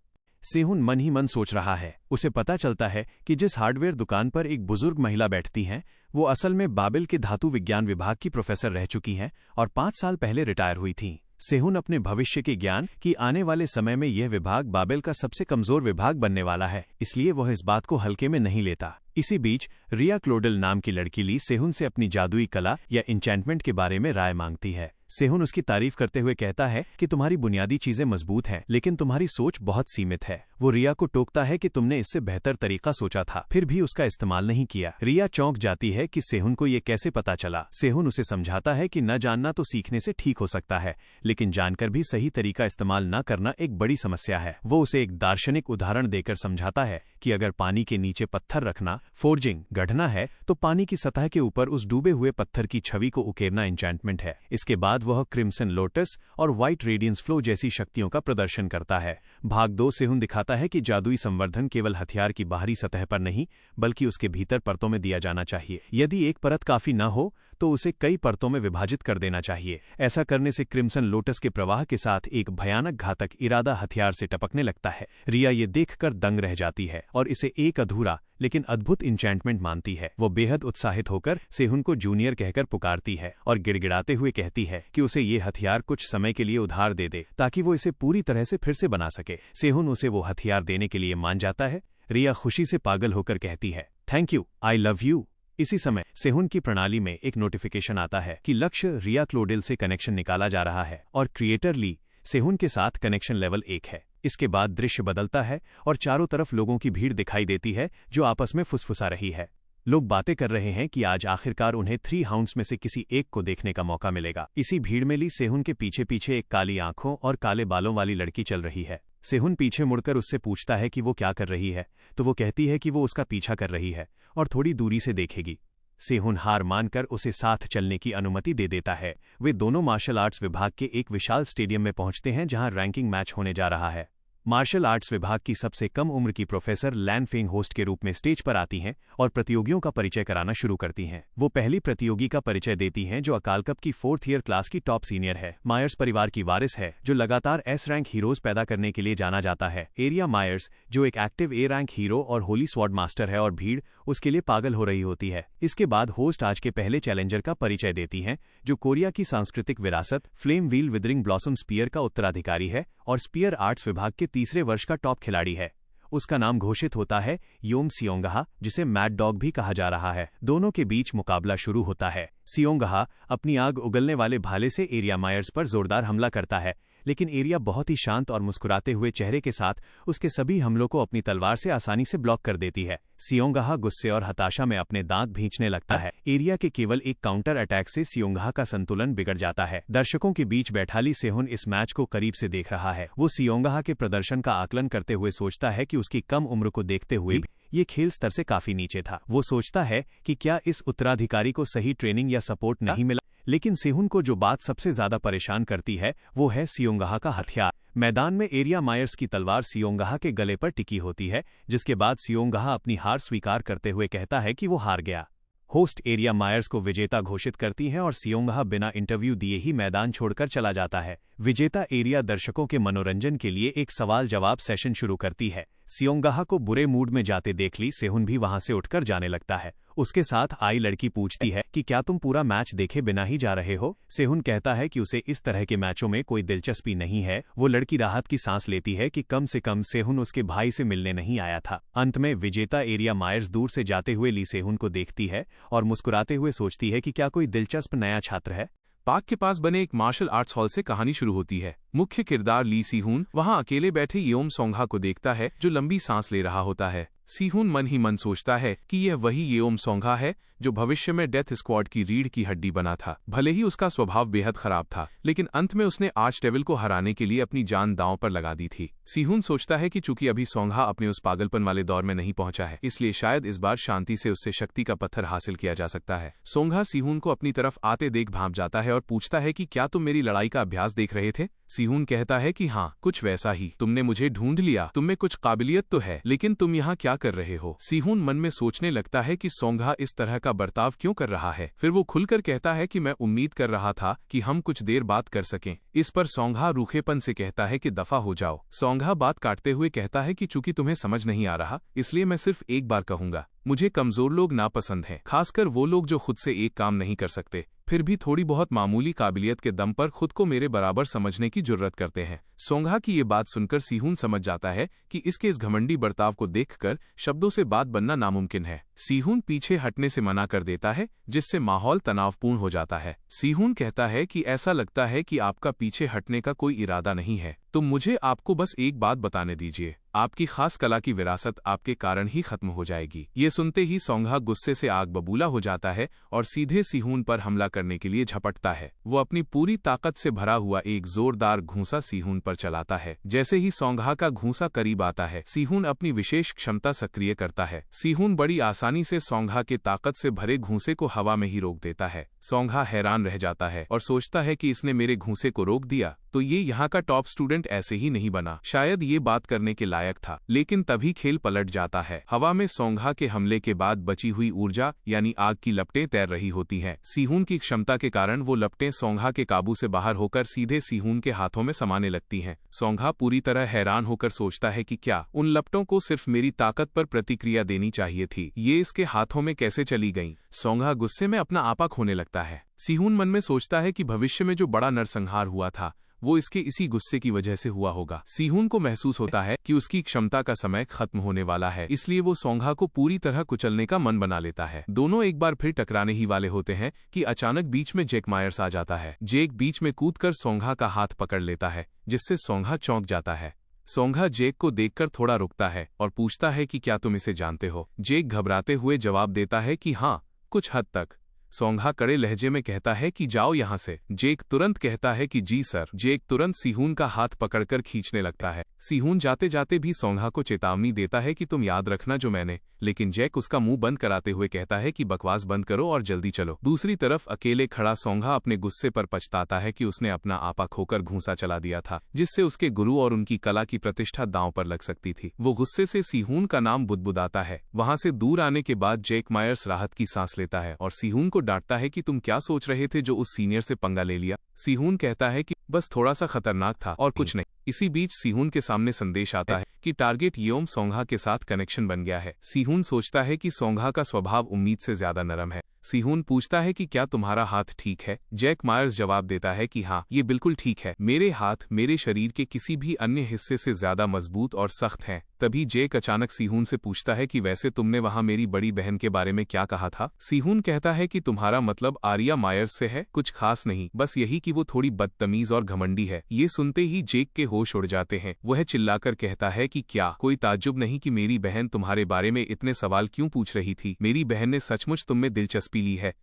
सेहून मन ही मन सोच रहा है। उसे पता चलता है कि जिस हार्डवेयर दुकान पर एक बुजुर्ग महिला बैठती हैं वो असल में बाबिल के धातु विज्ञान विभाग की प्रोफेसर रह चुकी हैं और 5 साल पहले रिटायर हुई थीं। सेहून अपने भविष्य के ज्ञान कि आने वाले समय में यह विभाग बाबिल का सबसे कमजोर विभाग बनने वाला है, इसलिए वह इस बात को हल्के में नहीं लेता। इसी बीच रिया क्लोडल नाम की लड़की ली सेहून से अपनी जादुई कला या इंचेंटमेंट के बारे में राय मांगती है। सेहून उसकी तारीफ करते हुए कहता है कि तुम्हारी बुनियादी चीजें मजबूत हैं, लेकिन तुम्हारी सोच बहुत सीमित है। वो रिया को टोकता है कि तुमने इससे बेहतर तरीका सोचा था, फिर भी उसका इस्तेमाल नहीं किया। रिया चौंक जाती है कि सेहून को ये कैसे पता चला। सेहून उसे समझाता है कि न जानना तो सीखने से ठीक हो सकता है, लेकिन जानकर भी सही तरीका इस्तेमाल न करना एक बड़ी समस्या है। वो उसे एक दार्शनिक उदाहरण देकर समझाता है कि अगर पानी के नीचे पत्थर रखना फोर्जिंग गढ़ना है तो पानी की सतह के ऊपर उस डूबे हुए पत्थर की छवि को उकेरना एन्चेंटमेंट है। इसके बाद वह क्रिम्सन लोटस और व्हाइट रेडियंस फ्लो जैसी शक्तियों का प्रदर्शन करता है। भाग 2 सेहून दिखाता है कि जादुई संवर्धन केवल हथियार की बाहरी सतह पर नहीं बल्कि उसके भीतर परतों में दिया जाना चाहिए। यदि एक परत काफी न हो तो उसे कई परतों में विभाजित कर देना चाहिए। ऐसा करने से क्रिम्सन लोटस के प्रवाह के साथ एक भयानक घातक इरादा हथियार से टपकने लगता है। रिया ये देखकर दंग रह जाती है और इसे एक अधूरा लेकिन अद्भुत इंचैंटमेंट मानती है। वो बेहद उत्साहित होकर सेहुन को जूनियर कहकर पुकारती है और गिड़गिड़ाते हुए कहती है कि उसे ये हथियार कुछ समय के लिए उधार दे दे ताकि वो इसे पूरी तरह से फिर से बना सके। सेहुन उसे वो हथियार देने के लिए मान जाता है। रिया खुशी से पागल होकर कहती है, thank you, I love you. इसी समय सेहुन की प्रणाली में एक नोटिफिकेशन आता है कि लक्ष्य रिया क्लोडिल से कनेक्शन निकाला जा रहा है और क्रिएटर ली सेहुन के साथ कनेक्शन लेवल 1 है। इसके बाद दृश्य बदलता है और चारों तरफ लोगों की भीड़ दिखाई देती है जो आपस में फुसफुसा रही है। लोग बातें कर रहे हैं कि आज आखिरकार उन्हें 3 हाउंड्स में से किसी एक को देखने का मौका मिलेगा। इसी भीड़ में ली सेहुन के पीछे पीछे एक काली आंखों और काले बालों वाली लड़की चल रही है। सेहुन पीछे मुड़कर उससे पूछता है कि वो क्या कर रही है, तो वो कहती है कि वो उसका पीछा कर रही है और थोड़ी दूरी से देखेगी। सेहुन हार मानकर उसे साथ चलने की अनुमति दे देता है। वे दोनों मार्शल आर्ट्स विभाग के एक विशाल स्टेडियम में पहुंचते हैं जहां रैंकिंग मैच होने जा रहा है। मार्शल आर्ट्स विभाग की सबसे कम उम्र की प्रोफेसर लैन फेंग होस्ट के रूप में स्टेज पर आती हैं और प्रतियोगियों का परिचय कराना शुरू करती हैं। वो पहली प्रतियोगी का परिचय देती हैं जो अकाल कप की 4th ईयर क्लास की टॉप सीनियर है। मायर्स परिवार की वारिस है जो लगातार एस रैंक हीरोज पैदा करने के लिए जाना जाता है। एरिया मायर्स जो एक एक्टिव ए रैंक हीरो और होली स्वॉर्ड मास्टर है और भीड़ उसके लिए पागल हो रही होती है। इसके बाद होस्ट आज के पहले चैलेंजर का परिचय देती हैं जो कोरिया की सांस्कृतिक विरासत flame wheel withering blossom spear का उत्तराधिकारी है और स्पीयर आर्ट्स विभाग के तीसरे वर्ष का टॉप खिलाड़ी है। उसका नाम घोषित होता है योम सियोंगहा, जिसे मैड डॉग भी कहा जा रहा है। दोनों के बीच मुकाबला शुरू होता है। सियोंगहा अपनी आग उगलने वाले भाले से एरिया मायर्स पर जोरदार हमला करता है, लेकिन एरिया बहुत ही शांत और मुस्कुराते हुए चेहरे के साथ उसके सभी हमलों को अपनी तलवार से आसानी से ब्लॉक कर देती है। सियोंगहा गुस्से और हताशा में अपने दांत भींचने लगता है। एरिया के केवल एक काउंटर अटैक से सियोंगहा का संतुलन बिगड़ जाता है। दर्शकों के बीच बैठा ली सेहुन इस मैच को करीब से देख रहा है। वो सियोंगहा के प्रदर्शन का आकलन करते हुए सोचता है कि उसकी कम उम्र को देखते हुए ये खेल स्तर से काफी नीचे था। वो सोचता है कि क्या इस उत्तराधिकारी को सही ट्रेनिंग या सपोर्ट नहीं मिला, लेकिन सेहुन को जो बात सबसे ज्यादा परेशान करती है वो है सियोंगहा का हथियार। मैदान में एरिया मायर्स की तलवार सियोंगहा के गले पर टिकी होती है, जिसके बाद सियोंगहा अपनी हार स्वीकार करते हुए कहता है कि वो हार गया। होस्ट एरिया मायर्स को विजेता घोषित करती हैं और सियोंगहा बिना इंटरव्यू दिए ही मैदान छोड़कर चला जाता है। विजेता एरिया दर्शकों के मनोरंजन के लिए एक सवाल जवाब सेशन शुरू करती है। सियोंगहा को बुरे मूड में जाते देख ली सेहुन भी वहां से उठकर जाने लगता है। उसके साथ आई लड़की पूछती है कि क्या तुम पूरा मैच देखे बिना ही जा रहे हो। सेहुन कहता है कि उसे इस तरह के मैचों में कोई दिलचस्पी नहीं है। वो लड़की राहत की सांस लेती है कि कम से कम सेहुन उसके भाई से मिलने नहीं आया था। अंत में विजेता एरिया मायर्स दूर से जाते हुए ली सेहुन को देखती है और मुस्कुराते हुए सोचती है कि क्या कोई दिलचस्प नया छात्र है। पार्क के पास बने एक मार्शल आर्ट्स हॉल से कहानी शुरू होती है। मुख्य किरदार ली सीहून वहां अकेले बैठे योम सोंगहा को देखता है जो लंबी सांस ले रहा होता है। सीहून मन ही मन सोचता है कि यह वही योम सोंगहा है जो भविष्य में डेथ स्क्वाड की रीढ़ की हड्डी बना था। भले ही उसका स्वभाव बेहद खराब था, लेकिन अंत में उसने आर्च डेविल को हराने के लिए अपनी जान दांव पर लगा दी थी। सीहून सोचता है कि चूंकि अभी सोंगहा अपने उस पागलपन वाले दौर में नहीं पहुंचा है, इसलिए शायद इस बार शांति से उससे शक्ति का पत्थर हासिल किया जा सकता है। सोंगहा सीहून को अपनी तरफ आते देख भांप जाता है और पूछता है कि क्या तुम मेरी लड़ाई का अभ्यास देख रहे थे। सीहून कहता है कि हाँ, कुछ वैसा ही। तुमने मुझे ढूंढ लिया, तुम में कुछ काबिलियत तो है, लेकिन तुम यहाँ क्या कर रहे हो। सीहून मन में सोचने लगता है कि सोंगहा इस तरह का बर्ताव क्यों कर रहा है। फिर वो खुलकर कहता है कि मैं उम्मीद कर रहा था कि हम कुछ देर बात कर सकें। इस पर सोंगहा रूखेपन से कहता है कि दफा हो जाओ। सोंगहा बात काटते हुए कहता है कि चूंकि तुम्हें समझ नहीं आ रहा, इसलिए मैं सिर्फ एक बार कहूंगा। मुझे कमजोर लोग नापसंद हैं, खासकर वो लोग जो खुद से एक काम नहीं कर सकते, फिर भी थोड़ी बहुत मामूली काबिलियत के दम पर खुद को मेरे बराबर समझने की जुर्रत करते हैं। सोंगहा की ये बात सुनकर सीहून समझ जाता है कि इसके इस घमंडी बर्ताव को देखकर शब्दों से बात बनना नामुमकिन है। सीहून पीछे हटने से मना कर देता है, जिससे माहौल तनावपूर्ण हो जाता है। सीहून कहता है कि ऐसा लगता है कि आपका पीछे हटने का कोई इरादा नहीं है, तो मुझे आपको बस एक बात बताने दीजिए, आपकी खास कला की विरासत आपके कारण ही खत्म हो जाएगी। ये सुनते ही सोंगहा गुस्से से आग बबूला हो जाता है और सीधे सीहून पर हमला करने के लिए झपटता है। वो अपनी पूरी ताकत से भरा हुआ एक जोरदार घूंसा सीहून पर चलाता है। जैसे ही सोंगहा का घूंसा करीब आता है, सीहून अपनी विशेष क्षमता सक्रिय करता है। सीहून बड़ी आसानी आसानी से सोंघा के ताकत से भरे घूंसे को हवा में ही रोक देता है। सोंघा हैरान रह जाता है और सोचता है कि इसने मेरे घूंसे को रोक दिया तो ये यहाँ का टॉप स्टूडेंट ऐसे ही नहीं बना, शायद ये बात करने के लायक था। लेकिन तभी खेल पलट जाता है। हवा में सोंघा के हमले के बाद बची हुई ऊर्जा यानी आग की लपटें तैर रही होती हैं। सीहून की क्षमता के कारण वो लपटें सोंघा के काबू से बाहर होकर सीधे सीहून के हाथों में समाने लगती हैं। सोंघा पूरी तरह हैरान होकर सोचता है कि क्या उन लपटों को सिर्फ मेरी ताकत पर प्रतिक्रिया देनी चाहिए थी, ये इसके हाथों में कैसे चली गईं? सोंघा गुस्से में अपना आपा खोने लगता है। सीहून मन में सोचता है कि भविष्य में जो बड़ा नरसंहार हुआ था वो इसके इसी गुस्से की वजह से हुआ होगा। सीहून को महसूस होता है कि उसकी क्षमता का समय खत्म होने वाला है, इसलिए वो सोंघा को पूरी तरह कुचलने का मन बना लेता है। दोनों एक बार फिर टकराने ही वाले होते हैं कि अचानक बीच में जेक मायर्स आ जाता है। जेक बीच में कूदकर सोंघा का हाथ पकड़ लेता है, जिससे सोंघा चौंक जाता है। सोंघा जेक को देखकर थोड़ा रुकता है और पूछता है कि क्या तुम इसे जानते हो? जेक घबराते हुए जवाब देता है कि हाँ, कुछ हद तक। सोंघा कड़े लहजे में कहता है कि जाओ यहाँ से। जेक तुरंत कहता है कि जी सर। जेक तुरंत सीहून का हाथ पकड़कर खींचने लगता है। सीहून जाते जाते भी सोंघा को चेतावनी देता है कि तुम याद रखना जो मैंने, लेकिन जेक उसका मुंह बंद कराते हुए कहता है कि बकवास बंद करो और जल्दी चलो। दूसरी तरफ अकेले खड़ा सोंघा अपने गुस्से पर पछताता है कि उसने अपना आपा खोकर घूंसा चला दिया था, जिससे उसके गुरु और उनकी कला की प्रतिष्ठा दांव पर लग सकती थी। वो गुस्से से सीहून का नाम बुदबुदाता है। वहां से दूर आने के बाद जेक मायर्स राहत की सांस लेता है और सीहून को डांटता है कि तुम क्या सोच रहे थे जो उस सीनियर से पंगा ले लिया? सीहून कहता है कि बस थोड़ा सा खतरनाक था और कुछ नहीं। इसी बीच सीहून के सामने संदेश आता है कि टारगेट येओम सोंघा के साथ कनेक्शन बन गया है। सीहून सोचता है कि सोंघा का स्वभाव उम्मीद से ज्यादा नरम है। सीहून पूछता है कि क्या तुम्हारा हाथ ठीक है? जैक मायर्स जवाब देता है कि हाँ, ये बिल्कुल ठीक है। मेरे हाथ मेरे शरीर के किसी भी अन्य हिस्से से ज्यादा मजबूत और सख्त हैं। तभी जेक अचानक सीहून से पूछता है कि वैसे तुमने वहाँ मेरी बड़ी बहन के बारे में क्या कहा था? सीहून कहता है कि तुम्हारा मतलब आर्या मायर्स से है? कुछ खास नहीं, बस यही कि वो थोड़ी बदतमीज और घमंडी है। ये सुनते ही जेक के होश उड़ जाते हैं। वह चिल्लाकर कहता है कि क्या कोई ताज्जुब नहीं कि मेरी बहन तुम्हारे बारे में इतने सवाल क्यों पूछ रही थी? मेरी बहन ने सचमुच तुम में दिलचस्पी ली है।